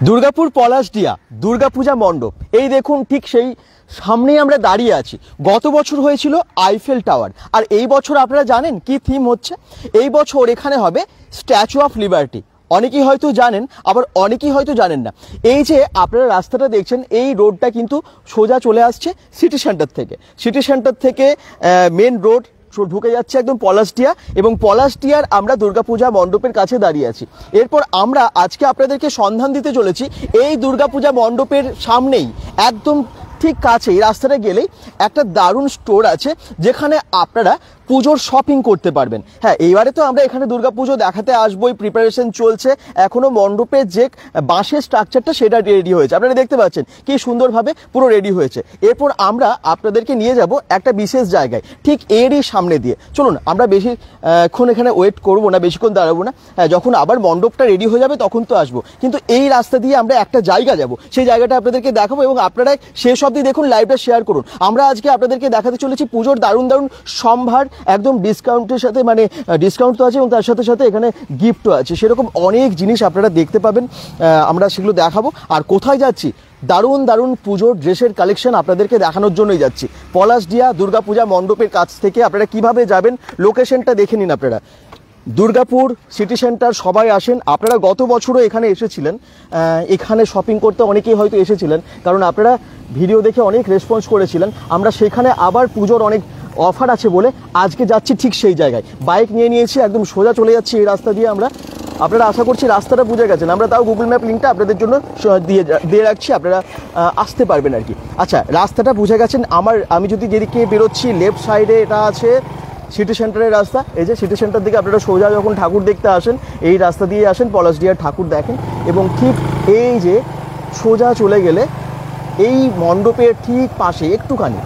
দুর্গাপুর পলাশডিয়া দুর্গাপূজা মণ্ডপ, এই দেখুন ঠিক সেই সামনেই আমরা দাঁড়িয়ে আছি। গত বছর হয়েছিল আইফেল টাওয়ার, আর এই বছর আপনারা জানেন কি থিম হচ্ছে? এই বছর এখানে হবে স্ট্যাচু অফ লিবার্টি। অনেকেই হয়তো জানেন, আবার অনেকেই হয়তো জানেন না। এই যে আপনারা রাস্তাটা দেখছেন, এই রোডটা কিন্তু সোজা চলে আসছে সিটি সেন্টার থেকে মেন রোড ঢুকে যাচ্ছে একদম পলাশডিয়া, এবং পলাশডিয়ার আমরা দুর্গাপূজা মণ্ডপের কাছে দাঁড়িয়ে আছি। এরপর আমরা আজকে আপনাদেরকে সন্ধান দিতে চলেছি এই দুর্গাপূজা মণ্ডপের সামনেই, একদম ঠিক কাছেই রাস্তাটা গেলেই একটা দারুণ স্টোর আছে যেখানে আপনারা পুজোর শপিং করতে পারবেন। হ্যাঁ, এইবারে তো আমরা এখানে দুর্গাপুজো দেখাতে আসবোই, প্রিপারেশন চলছে, এখনো মণ্ডপের যে বাঁশের স্ট্রাকচারটা সেটা রেডি হয়েছে, আপনারা দেখতে পাচ্ছেন কি সুন্দরভাবে পুরো রেডি হয়েছে। এরপর আমরা আপনাদেরকে নিয়ে যাব একটা বিশেষ জায়গায়, ঠিক এরই সামনে দিয়ে। চলুন, আমরা বেশিক্ষণ এখানে ওয়েট করবো না, বেশিক্ষণ দাঁড়াবো না। হ্যাঁ, যখন আবার মণ্ডপটা রেডি হয়ে যাবে তখন তো আসবো, কিন্তু এই রাস্তা দিয়ে আমরা একটা জায়গা যাব, সেই জায়গাটা আপনাদেরকে দেখাবো এবং আপনারা শেষ অবধি দেখুন, লাইভটা শেয়ার করুন। আমরা আজকে আপনাদেরকে দেখাতে চলেছি পুজোর দারুণ দারুণ সম্ভার, একদম ডিসকাউন্টের সাথে, মানে ডিসকাউন্ট তো আছে এবং তার সাথে সাথে এখানে গিফটও আছে। সেরকম অনেক জিনিস আপনারা দেখতে পাবেন, আমরা সেগুলো দেখাবো। আর কোথায় যাচ্ছি? দারুণ দারুণ পুজোর ড্রেসের কালেকশন আপনাদেরকে দেখানোর জন্যই যাচ্ছি। পলাশডিয়া দুর্গাপূজা মণ্ডপের কাছ থেকে আপনারা কিভাবে যাবেন, লোকেশনটা দেখে নিন আপনারা। দুর্গাপুর সিটি সেন্টার সবাই আসেন, আপনারা গত বছরও এখানে এসেছিলেন, এখানে শপিং করতে অনেকেই হয়তো এসেছিলেন, কারণ আপনারা ভিডিও দেখে অনেক রেসপন্স করেছিলেন। আমরা সেখানে আবার পুজোর অনেক অফার আছে বলে আজকে যাচ্ছি ঠিক সেই জায়গায়। বাইক নিয়ে নিয়েছি, একদম সোজা চলে যাচ্ছি এই রাস্তা দিয়ে আমরা। আপনারা আশা করছি রাস্তাটা বুঝে গেছেন, আমরা তাও গুগল ম্যাপ লিঙ্কটা আপনাদের জন্য দিয়ে রাখছি, আপনারা আসতে পারবেন আর কি। আচ্ছা, রাস্তাটা বুঝে গেছেন। আমি যদি যেদিকে বেরোচ্ছি, লেফট সাইডে এটা আছে সিটি সেন্টারের রাস্তা। এই যে সিটি সেন্টার দিকে আপনারা সোজা যখন ঠাকুর দেখতে আসেন, এই রাস্তা দিয়ে আসেন, পলাশডিয়ার ঠাকুর দেখেন, এবং ঠিক এই যে সোজা চলে গেলে এই মণ্ডপের ঠিক পাশে একটুখানি,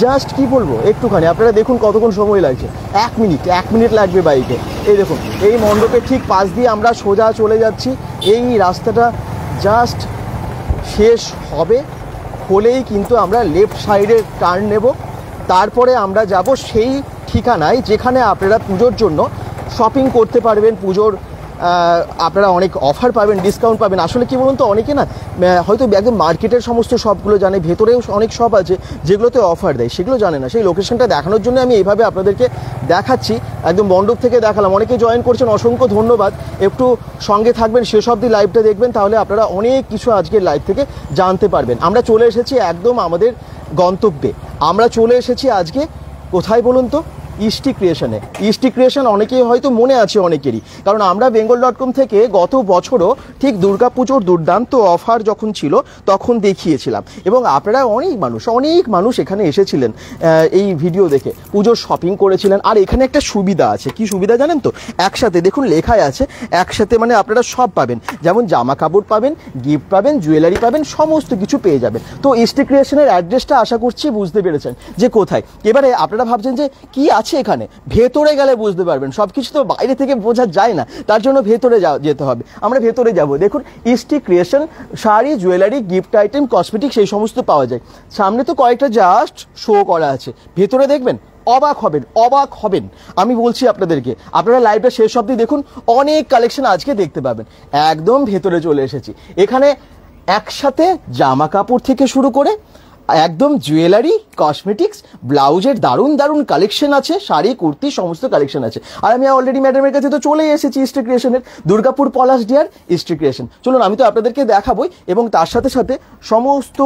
জাস্ট কি বলবো, একটুখানি আপনারা দেখুন কতক্ষণ সময় লাগছে, 1 মিনিট লাগবে বাইকে। এই দেখুন, এই মণ্ডপের ঠিক পাশ দিয়ে আমরা সোজা চলে যাচ্ছি। এই রাস্তাটা জাস্ট শেষ হলেই কিন্তু আমরা লেফট সাইডে টার্ন নেব, তারপরে আমরা যাব সেই ঠিকানায় যেখানে আপনারা পুজোর জন্য শপিং করতে পারবেন। পুজোর আপনারা অনেক অফার পাবেন, ডিসকাউন্ট পাবেন। আসলে কি বলুন তো, অনেকে না হয়তো একদম মার্কেটের সমস্ত শপগুলো জানে, ভেতরেও অনেক শপ আছে যেগুলোতে অফার দেয়, সেগুলো জানে না। সেই লোকেশনটা দেখানোর জন্য আমি এইভাবে আপনাদেরকে দেখাচ্ছি, একদম মণ্ডপ থেকে দেখালাম। অনেকে জয়েন করছেন, অসংখ্য ধন্যবাদ। একটু সঙ্গে থাকবেন, শেষ অবধি লাইভটা দেখবেন, তাহলে আপনারা অনেক কিছু আজকের লাইভ থেকে জানতে পারবেন। আমরা চলে এসেছি একদম আমাদের গন্তব্যে। আমরা চলে এসেছি আজকে কোথায় বলুন তো? ইস্টি ক্রিয়েশন অনেকেই হয়তো মনে আছে অনেকেরই, কারণ আমরা bengal.com থেকে গত বছরও ঠিক দুর্গাপুজোর দুর্দান্ত অফার যখন ছিল তখন দেখিয়েছিলাম, এবং আপনারা অনেক মানুষ এখানে এসেছিলেন এই ভিডিও দেখে, পুজোর শপিং করেছিলেন। আর এখানে একটা সুবিধা আছে, কি সুবিধা জানেন তো? একসাথে দেখুন লেখাই আছে, একসাথে মানে আপনারা সব পাবেন, যেমন জামা কাপড় পাবেন, গিফট পাবেন, জুয়েলারি পাবেন, সমস্ত কিছু পেয়ে যাবেন। তো ইস্টি ক্রিয়েশনের অ্যাড্রেসটা আশা করছি বুঝতে পেরেছেন যে কোথায়। এবারে আপনারা ভাবছেন যে কি আছে এখানে, ভেতরে গেলে বুঝতে পারবেন। সবকিছু তো বাইরে থেকে বোঝা যায় না, তার জন্য ভেতরে যেতে হবে। আমরা ভেতরে যাব। দেখুন, ইস্টি creation sari, jewellery, gift item, cosmetic সেই সমস্ত পাওয়া যায়। সামনে তো কয়েকটা জাস্ট শো করা আছে, ভেতরে দেখবেন অবাক হবেন। আমি বলছি আপনাদেরকে, আপনারা লাইভটা শেষ অবধি দেখুন, অনেক কালেকশন আজকে দেখতে পাবেন। একদম ভেতরে চলে এসেছি। এখানে একসাথে জামা কাপড় থেকে শুরু করে একদম জুয়েলারি, কসমেটিক্স, ব্লাউজের দারুণ কালেকশন আছে, শাড়ি, কুর্তি সমস্ত কালেকশন আছে। আর আমি অলরেডি ম্যাডামের কাছে তো চলেই এসেছি ইস্টি ক্রিয়েশনের, দুর্গাপুর পলাশডিয়ার ইস্টি ক্রিয়েশন। চলুন, আমি তো আপনাদেরকে দেখাবই, এবং তার সাথে সাথে সমস্ত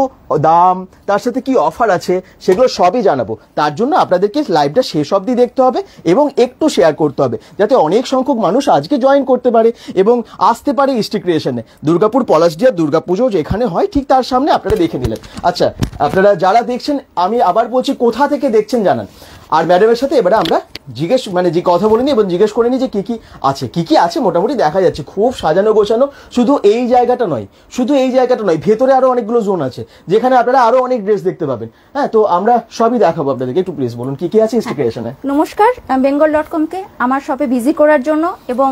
দাম, তার সাথে কি অফার আছে সেগুলো সবই জানাবো। তার জন্য আপনাদেরকে লাইভটা শেষ অবধি দেখতে হবে এবং একটু শেয়ার করতে হবে, যাতে অনেক সংখ্যক মানুষ আজকে জয়েন করতে পারে এবং আসতে পারে ইস্টি ক্রিয়েশনে। দুর্গাপুর পলাশডিয়ার দুর্গাপুজো যেখানে হয় ঠিক তার সামনে আপনারা দেখে নিলেন। আচ্ছা, আপনারা যারা দেখছেন, আমি আবার বলছি কোথা থেকে দেখছেন জানান। আর ম্যাডামের সাথে এবারে আমরা যে কথা বলিনি এবং জিজ্ঞেস করে নিই যে কি কি আছে। মোটামুটি দেখা যাচ্ছে খুব সাজানো গোছানো। শুধু এই জায়গাটা নয়, ভেতরে আরো অনেকগুলো জোন আছে যেখানে আপনারা আরো অনেক ড্রেস দেখতে পাবেন। হ্যাঁ, তো আমরা সবই দেখাবো আপনাদেরকে। একটু প্লিজ বলুন কি আছে ইস্টি ক্রিয়েশনে। নমস্কার, bengal.com কে আমার শপে ভিজিট করার জন্য, এবং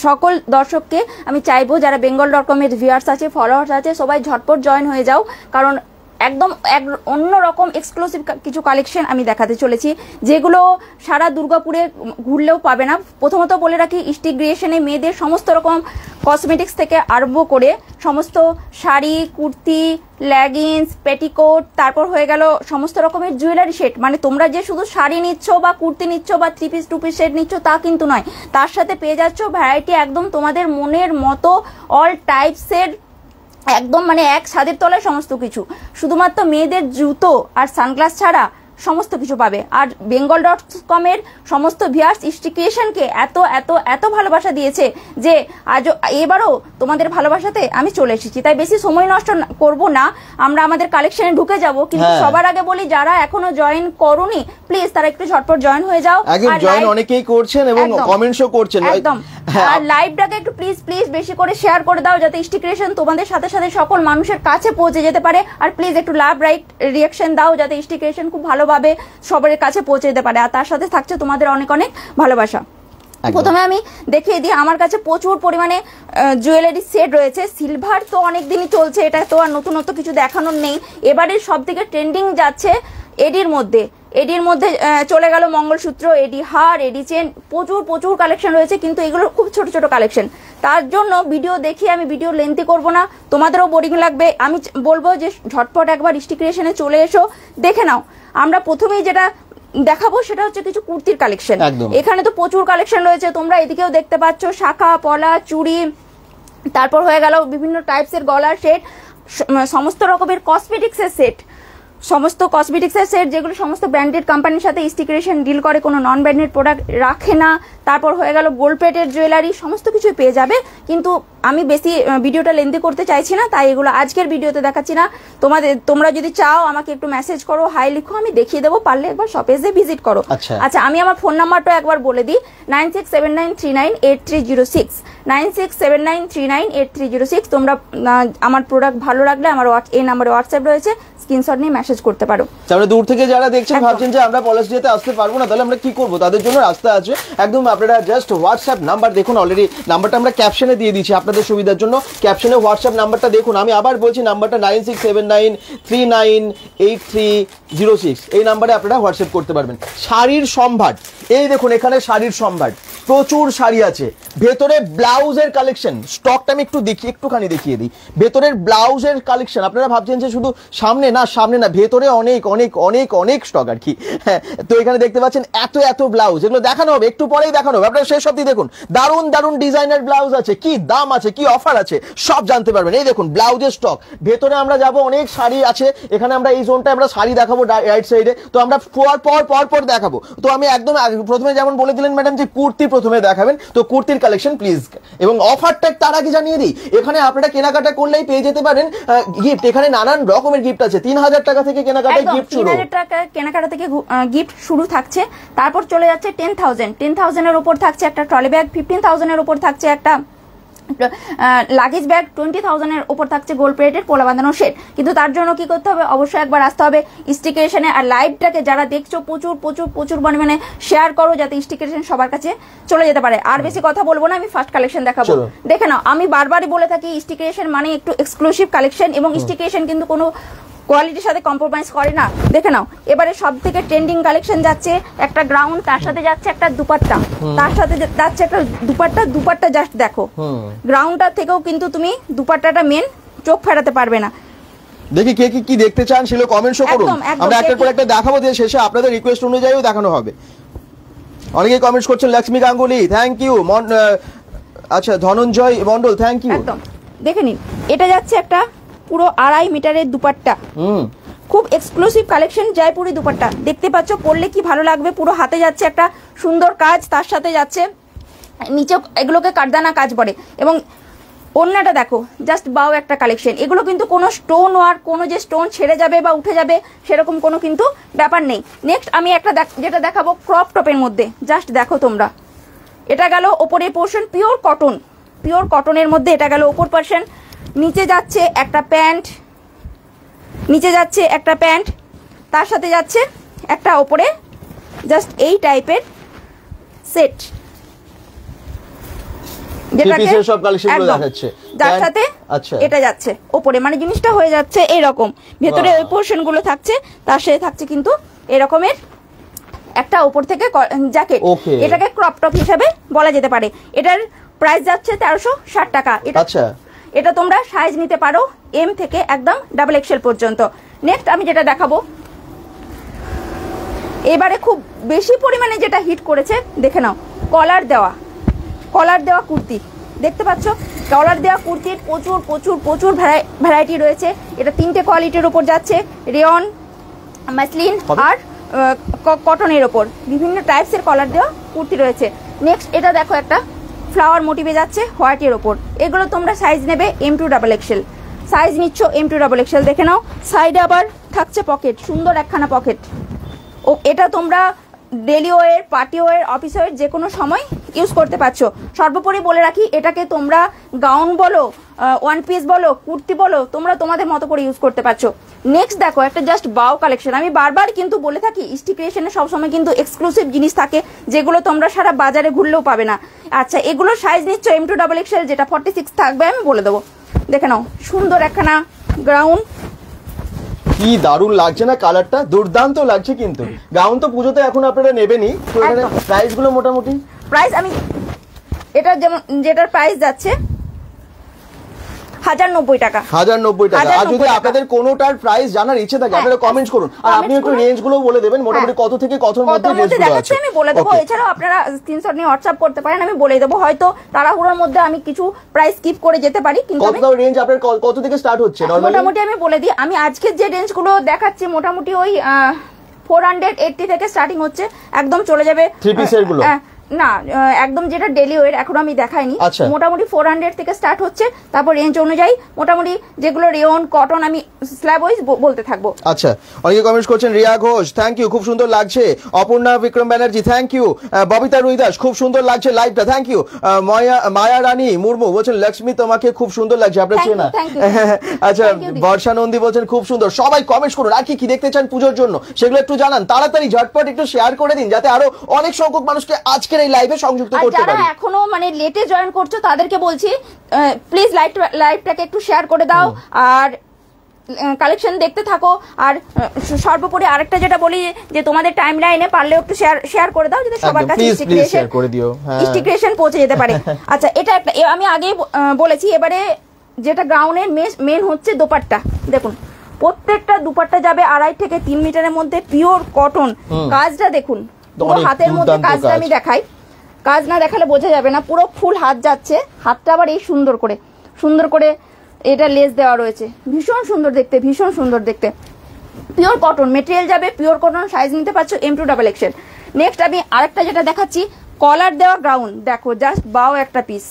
সকল দর্শককে আমি চাইবো যারা bengal.com এর ভিউয়ার্স আছে, ফলোয়ার্স আছে, সবাই ঝটপট জয়েন হয়ে যাও, কারণ একদম অন্যরকম এক্সক্লুসিভ কিছু কালেকশন আমি দেখাতে চলেছি, যেগুলো সারা দুর্গাপুরে ঘুরলেও পাবে না। প্রথমত বলে রাখি, স্টিক ক্রিয়েশনে মেয়েদের সমস্ত রকম কসমেটিক্স থেকে আরম্ভ করে সমস্ত শাড়ি, কুর্তি, লেগিংস, পেটিকোট, তারপর হয়ে গেল সমস্ত রকমের জুয়েলারি সেট। মানে তোমরা যে শুধু শাড়ি নিচ্ছ বা কুর্তি নিচ্ছ বা 3 পিস 2 পিস সেট নিচ্ছ তা কিন্তু নয়, তার সাথে পেয়ে যাচ্ছ ভ্যারাইটি একদম তোমাদের মনের মতো অল টাইপসের, একদম মানে এক ছাদের তলায় সমস্ত কিছু। শুধুমাত্র মেয়েদের জুতো আর সানগ্লাস ছাড়া সমস্ত কিছু পাবে। আর bengal.com এর সমস্ত ভিউয়ার্স স্টিক ক্রিয়েশনকে এত এত এত ভালোবাসা দিয়েছে যে আজ এবারও তোমাদের ভালোবাসাতে আমি চলে এসেছি। তাই বেশি সময় নষ্ট করব না, আমরা আমাদের কালেকশনে ঢুকে যাব। কিন্তু সবার আগে বলি, যারা এখনো জয়েন করোনি প্লিজ তারা একটু ঝটপট জয়েন হয়ে যাও। আর জয়েন অনেকেই করছেন এবং কমেন্টসও করছেন একদম। আর লাইভটাকে একটু প্লিজ প্লিজ বেশি করে শেয়ার করে দাও, যাতে স্টিক ক্রিয়েশন তোমাদের সাথে সাথে সকল মানুষের কাছে পৌঁছে যেতে পারে। আর প্লিজ একটু লাভ রাইট রিঅ্যাকশন দাও, যাতে স্টিক ক্রিয়েশন খুব ভালোভাবে সবার কাছে পৌঁছে যেতে পারে। আর তার সাথে থাকছে তোমাদের অনেক অনেক ভালোবাসা। প্রথমে আমি দেখিয়ে দিই, আমার কাছে প্রচুর পরিমাণে জুয়েলারি সেট রয়েছে। সিলভার তো অনেক দিনই চলছে, এটা তো আর নতুনত্ব কিছু দেখানোর নেই। এবারে সব থেকে ট্রেন্ডিং যাচ্ছে এডির মধ্যে চলে গেল মঙ্গলসূত্র, এডি হার, এডি চেন, প্রচুর প্রচুর কালেকশন রয়েছে। কিন্তু এগুলো খুব ছোট ছোট কালেকশন, তার জন্য ভিডিও দেখিয়ে আমি ভিডিও লেন্থি করব না, তোমাদেরও বোরিং লাগবে। আমি বলবো যে ঝটপট একবার স্টিক ক্রিয়েশনে চলে এসো, দেখে নাও। আমরা প্রথমেই যেটা দেখাবো সেটা হচ্ছে কিছু কুর্তির কালেকশন। এখানে তো প্রচুর কালেকশন রয়েছে, তোমরা এদিকেও দেখতে পাচ্ছ, শাখা পলা, চুড়ি, তারপর হয়ে গেল বিভিন্ন টাইপসের গলার সেট, সমস্ত রকমের কসমেটিক্সের সেট, যেগুলো সমস্ত ব্র্যান্ডেড কোম্পানির সাথে স্টিক ক্রিয়েশন ডিল করে, কোনো নন ব্র্যান্ডেড প্রোডাক্ট রাখে না। তারপর হয়ে গেল গোল্ড প্লেটের জুয়েলারি, সমস্ত কিছুই পেয়ে যাবে। কিন্তু আমি বেশি ভিডিওটা লেন্দি করতে চাইছি না, তাই এগুলো আজকের ভিডিওতে দেখাচ্ছি না। তোমরা যদি চাও আমাকে একটু মেসেজ করো, হাই লিখো, আমি দেখিয়ে দেবো। পারলে একবার শপে এসে ভিজিট করো। আচ্ছা, আমি আমার ফোন নাম্বারটা একবার বলে দিই, 9679398306, 9679398306। তোমরা আমার প্রোডাক্ট ভালো লাগলে আমার এই নাম্বারে হোয়াটসঅ্যাপ রয়েছে, স্ক্রিনশট নিয়ে মেসেজ করতে পারো। তাহলে দূর থেকে যারা দেখছেন ভাবছেন যে আমরা পলাশডিহাতে আসতে পারবো না, তাহলে আমরা কি করবো? তাদের জন্য রাস্তা আছে একদম। আপনারা জাস্ট হোয়াটসঅ্যাপ নাম্বার দেখুন, অলরেডি নাম্বারটা আমরা ক্যাপশনে দিয়ে দিচ্ছি আপনাদের সুবিধার জন্য। ক্যাপশনে হোয়াটসঅ্যাপ নাম্বারটা দেখুন। আমি আবার বলছি, নাম্বারটা 9679398306, এই নাম্বারে আপনারা হোয়াটসঅ্যাপ করতে পারবেন। শাড়ির সম্ভার, এই দেখুন এখানে শাড়ির সম্ভার, প্রচুর শাড়ি আছে। ভেতরে ব্লাউজের কালেকশন, স্টকটা আমি একটুখানি দেখিয়ে দিই। ভেতরের ব্লাউজের কালেকশন, আপনারা ভাবছেন যে শুধু সামনে না, ভেতরে অনেক অনেক অনেক অনেক স্টক আর কি। হ্যাঁ, তো এখানে দেখতে পাচ্ছেন এত এত ব্লাউজ, এগুলো দেখানো হবে, একটু পরেই দেখানো হবে। আপনারা শেষ অবধি দেখুন, দারুণ দারুণ ডিজাইনার ব্লাউজ আছে, কি দাম আছে, কি অফার আছে, সব জানতে পারবেন। এই দেখুন ব্লাউজের স্টক। ভেতরে আমরা যাব, অনেক শাড়ি আছে এখানে। আমরা এই জোনটা আমরা শাড়ি দেখাবো রাইট সাইডে, তো আমরা পর দেখাবো। তো আমি একদম প্রথমে যেমন বলে দিলেন ম্যাডাম যে কুর্তি প্রথমে দেখাবেন, তো কুর্তির কালেকশন প্লিজ। এবং অফারটা তার আগে জানিয়ে দিই, এখানে আপনারা কেনাকাটা করলেই পেয়ে যেতে পারেন গিফট। এখানে নানান রকমের গিফট আছে, 3000 টাকা থেকে কেনাকাটায় গিফট শুরু, 3000 টাকা কেনাকাটা থেকে গিফট শুরু থাকছে। তারপর চলে যাচ্ছে 10,000 এর উপর থাকছে একটা ট্রলি ব্যাগ, 15,000 এর উপর থাকছে একটা লাগেজ ব্যাগ, 20,000 এর উপর থাকছে গোল্ড প্লেটের পোলা বাঁধানো সেট। কিন্তু তার জন্য কি করতে হবে? অবশ্যই একবার আসতে হবে স্টিক ক্রিয়েশনে। আর লাইভটাকে যারা দেখছো প্রচুর প্রচুর প্রচুর পরিমাণে শেয়ার করো, যাতে স্টিক ক্রিয়েশন সবার কাছে চলে যেতে পারে। আর বেশি কথা বলবো না, আমি ফার্স্ট কালেকশন দেখাবো। দেখে নাও, আমি বারবারই বলে থাকি স্টিক ক্রিয়েশন মানে একটু এক্সক্লুসিভ কালেকশন, এবং স্টিক ক্রিয়েশন কিন্তু কোনো কোয়ালিটির সাথে কম্প্রোমাইজ করে না। দেখে নাও, এবারে সব থেকে ট্রেন্ডিং কালেকশন যাচ্ছে একটা গ্রাউন্ড, তার সাথে যাচ্ছে একটা দুপাট্টা, তার সাথে যাচ্ছে একটা দুপাট্টা জাস্ট দেখো। গ্রাউন্ডটা থেকেও কিন্তু তুমি দুপাট্টাটা মেন, চোখ ফেরাতে পারবে না। দেখি কে কি দেখতে চান সেগুলো কমেন্টসও করুন, আমরা একটার পর একটা দেখাবো, দিয়ে শেষে আপনাদের রিকোয়েস্ট অনুযায়ীও দেখানো হবে। অনেকেই কমেন্টস করছেন, লক্ষ্মী গাঙ্গুলি থ্যাংক ইউ, আচ্ছা ধনঞ্জয় মন্ডল থ্যাংক ইউ। একদম দেখে নিন, এটা যাচ্ছে একটা পুরো 2.5 মিটারের দুপাট্টা, খুব এক্সক্লুসিভ কালেকশন, জয়পুরি দুপাট্টা। দেখতে পাচ্ছ, পরলে কি ভালো লাগবে। পুরো হাতে যাচ্ছে একটা সুন্দর কাজ, তার সাথে যাচ্ছে নিচে এগুলোকে কাটদানা কাজ পড়ে, এবং ওড়নাটা দেখো, জাস্ট বাও একটা কালেকশন। এগুলো কিন্তু কোনো স্টোন ওয়ার্ক, কোনো যে স্টোন ছেড়ে যাবে বা উঠে যাবে সেরকম কোনো কিন্তু ব্যাপার নেই। নেক্সট আমি একটা যেটা দেখাবো ক্রপ টপের মধ্যে, জাস্ট দেখো তোমরা, এটা গেল ওপরের পোর্শন, পিওর কটনের মধ্যে এটা গেল ওপর পোর্শন। নিচে যাচ্ছে একটা প্যান্ট, তার সাথে যাচ্ছে একটা ওপরে জাস্ট এই টাইপের সেট, যেটাকে সব কালেকশনগুলো দেখাচ্ছে। যার সাথে আচ্ছা এটা যাচ্ছে ওপরে, মানে জিনিসটা হয়ে যাচ্ছে এরকম, ভেতরে ওই পোর্শন গুলো থাকছে, তার সাথে থাকছে কিন্তু এরকমের একটা উপর থেকে জ্যাকেট। এটাকে ক্রপ টপ হিসাবে বলা যেতে পারে। এটার প্রাইস যাচ্ছে 1360 টাকা। আচ্ছা, এটা তোমরা সাইজ নিতে পারো এম থেকে একদম ডাবল এক্সেল পর্যন্ত। নেক্সট আমি যেটা দেখাবো, এবারে খুব বেশি পরিমাণে যেটা হিট করেছে দেখে নাও, কলার দেওয়া কুর্তি দেখতে পাচ্ছ। কলার দেওয়া কুর্তির প্রচুর প্রচুর প্রচুর ভ্যারাইটি রয়েছে। এটা 3টে কোয়ালিটির উপর যাচ্ছে, রেয়ন, মাসলিন আর কটনের ওপর বিভিন্ন টাইপসের কলার দেওয়া কুর্তি রয়েছে। নেক্সট এটা দেখো, একটা ফ্লাওয়ার মোটিভে যাচ্ছে হোয়াইটের ওপর। এগুলো তোমরা সাইজ নেবে M2 ডাবল এক্সেল, সাইজ নিচ্ছ M2 ডাবল এক্সেল। দেখে নাও, সাইডে আবার থাকছে পকেট, সুন্দর একখানা পকেট। ও এটা তোমরা ডেলি ওয়ের, পার্টি ওয়ের, অফিস ওয়ের যে কোনো সময় ইউজ করতে পারছো। সর্বোপরি বলে রাখি, এটাকে তোমরা গাউন বলো, ওয়ান পিস বলো, কুর্তি বলো, তোমরা তোমাদের মতো করে ইউজ করতে পারছো। নেক্সট দেখো, একটা জাস্ট বাও কালেকশন। আমি বারবার কিন্তু বলে থাকি, ইস্টি ক্রিয়েশনে সবসময় কিন্তু এক্সক্লুসিভ জিনিস থাকে যেগুলো তোমরা সারা বাজারে ঘুরলেও পাবে না। আচ্ছা, এগুলো সাইজ নিচ্ছ M2 ডাবল এক্সেল, যেটা 46 থাকবে আমি বলে দেবো। দেখে নাও, সুন্দর একখানা গ্রাউন, কি দারুণ লাগছে না কালারটা, দুর্দান্ত লাগছে। কিন্তু গাউন তো পুজোতে এখন আপনারা নেবেনই, তো এখানে প্রাইস গুলো মোটামুটি প্রাইস আমি এটা যেমন যেটার প্রাইস যাচ্ছে 1090 টাকা। 1090 টাকা। আর যদি আপনাদের কোনোটার প্রাইস জানার ইচ্ছে থাকে আপনারা কমেন্টস করুন, আর আপনি একটু রেঞ্জ গুলো বলে দেবেন মোটামুটি কত থেকে কতর মধ্যে ড্রেসগুলো আছে আমি বলে দেবো। এছাড়াও আপনারা স্ক্রিনশট নিয়ে হোয়াটসঅ্যাপ করতে পারেন, আমি বলে দেবো। হয়তো তাড়াহুড়োর মধ্যে আমি কিছু প্রাইস স্কিপ করে যেতে পারি, কিন্তু কত রেঞ্জ আপনার কত থেকে স্টার্ট হচ্ছে নরমালি? মোটামুটি আমি বলে দিই, আমি আজকে যে রেঞ্জগুলো দেখাচ্ছি মোটামুটি ওই 480 থেকে স্টার্টিং হচ্ছে, একদম চলে যাবে 3 পিসের গুলো না, একদম যেটা ডেলি ওয়ের এখনো আমি দেখাইনি। মোটামুটি 400 থেকে স্টার্ট হচ্ছে, তারপর রেঞ্জ অনুযায়ী মোটামুটি যেগুলো রেয়ন, কটন, আমি স্ল্যাব ওয়াইজ বলতে থাকবো। আচ্ছা, অনেকে কমেন্টস করছেন। রিয়া ঘোষ, থ্যাংক ইউ, খুব সুন্দর লাগছে। Aparna Bikram Banerjee, thank you. ববিতা রুইদাস, খুব সুন্দর লাগছে লাইভটা, থ্যাংক ইউ। মায়া রানী মুর্মু বলছেন, লক্ষ্মী তোমাকে খুব সুন্দর লাগছে, আপনার চেনা। আচ্ছা, বর্ষা নন্দী বলছেন খুব সুন্দর। সবাই কমেন্টস করুন, আর কি দেখতে চান পুজোর জন্য সেগুলো একটু জানান, তাড়াতাড়ি ঝটপট একটু শেয়ার করে দিন, যাতে আরো অনেক সংখ্যক মানুষকে আজকের এই লাইভে সংযুক্ত করতে পারি। যারা এখনো মানে লেটে জয়েন করছো তাদেরকে বলছি, প্লিজ লাইভটাকে একটু শেয়ার করে দাও আর কালেকশন দেখতে থাকো। আর সর্বোপরি আরেকটা যেটা বলি, যে তোমাদের টাইম লাইনে পারলেও একটু শেয়ার করে দাও, যাতে সবার কাছে ইনস্টিগ্রেশন পৌঁছে যেতে পারে। আচ্ছা, এটা একটা আমি আগে বলেছি। এবারে যেটা গ্রাউন্ডের মেন হচ্ছে দোপাট্টা। দেখুন, প্রত্যেকটা দুপাট্টা যাবে 2.5 থেকে 3 মিটারের মধ্যে, পিওর কটন। কাজটা দেখুন, পুরো হাতের মধ্যে কাজটা আমি দেখাই, কাজ না দেখালে বোঝা যাবে না। পুরো ফুল হাত যাচ্ছে, হাতটা আবার এই সুন্দর করে এটা লেস দেওয়া রয়েছে, ভীষণ সুন্দর দেখতে, ভীষণ সুন্দর দেখতে। পিওর কটন মেটেরিয়াল যাবে, পিওর কটন, সাইজ নিতে পারছো M2 ডাবল এক্সেল। নেক্সট আমি আরেকটা যেটা দেখাচ্ছি, কলার দেওয়া গ্রাউন। দেখো, জাস্ট বাও একটা পিস,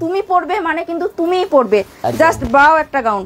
তুমি পরবে মানে কিন্তু তুমিই পরবে, জাস্ট বাও একটা গাউন।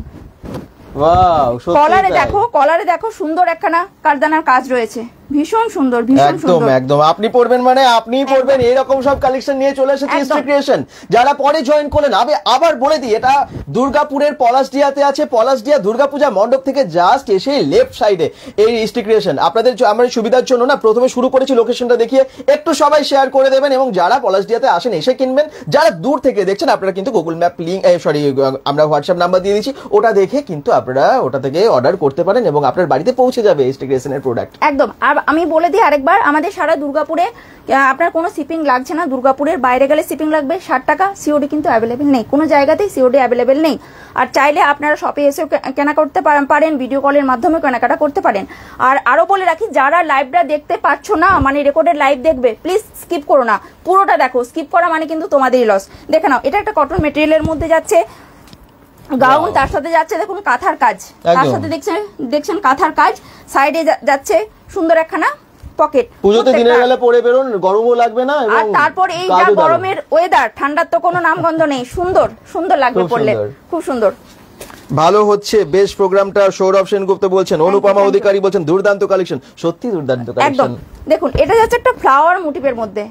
কলারে দেখো সুন্দর একখানা কারদানার কাজ রয়েছে, ভীষণ সুন্দর, ভীষণ সুন্দর। একদম আপনি পরবেন মানে আপনিই পরবেন, এরকম সব কালেকশন নিয়ে চলে এসেছে ইস্টি ক্রিয়েশন। যারা পরে জয়েন করলেন, আমি আবার বলে দিই, এটা দুর্গাপুরের পলাশডিয়াতে আছে। পলাশডিয়া দুর্গাপূজা মণ্ডপ থেকে জাস্ট এসে লেফট সাইডে এই ইস্টি ক্রিয়েশন। আপনাদের আমার সুবিধার জন্য না প্রথমে শুরু করেছি লোকেশনটা দেখিয়ে, একটু সবাই শেয়ার করে দেবেন, এবং যারা পলাশডিয়াতে আসেন এসে কিনবেন, যারা দূর থেকে দেখছেন আপনারা কিন্তু গুগল ম্যাপ লিংক, আমরা হোয়াটসঅ্যাপ নাম্বার দিয়ে দিচ্ছি, ওটা দেখে কিন্তু আপনারা ওটা থেকে অর্ডার করতে পারেন এবং আপনার বাড়িতে পৌঁছে যাবে ইস্টি ক্রিয়েশনের প্রোডাক্ট। একদম। আর আমি বলে দিই আরেকবার, আমাদের সারা দুর্গাপুরে আপনার কোনো শিপিং লাগছে না। দুর্গাপুরের বাইরে গেলে শিপিং লাগবে 60 টাকা, সিওডি কিন্তু অ্যাভেলেবেল নেই, কোনো জায়গাতেই সিওডি অ্যাভেলেবেল নেই। আর চাইলে আপনারা শপে এসেও কেনা করতে পারেন, ভিডিও কলের মাধ্যমে কেনাকাটা করতে পারেন। আর আরো বলে রাখি, যারা লাইভটা দেখতে পাচ্ছ না, মানে রেকর্ডেড লাইভ দেখবে, প্লিজ স্কিপ করো না, পুরোটা দেখো। স্কিপ করা মানে কিন্তু তোমাদেরই লস। দেখে নাও, এটা একটা কটন মেটেরিয়ালের মধ্যে যাচ্ছে গাউন, তার সাথে যাচ্ছে দেখুন কাঁথার কাজ, তার সাথে দেখছেন কাঁথার কাজ, সাইডে যাচ্ছে সুন্দর একখানা পকেট। পুজোতে দিনের বেলা পরে বেরোন, গরমও লাগবে না। আর তারপর এই যা গরমের ওয়েদার, ঠান্ডার তো কোনো নামগন্ধ নেই, সুন্দর সুন্দর লাগবে পরলে, খুব সুন্দর। ভালো হচ্ছে বেশ প্রোগ্রামটা। সৌরভ সেনগুপ্ত বলছেন, অনুপমা অধিকারী বলছেন দুর্দান্ত কালেকশন, সত্যি দুর্দান্ত কালেকশন। দেখুন, এটা যাচ্ছে একটা ফ্লাওয়ার মোটিভের মধ্যে,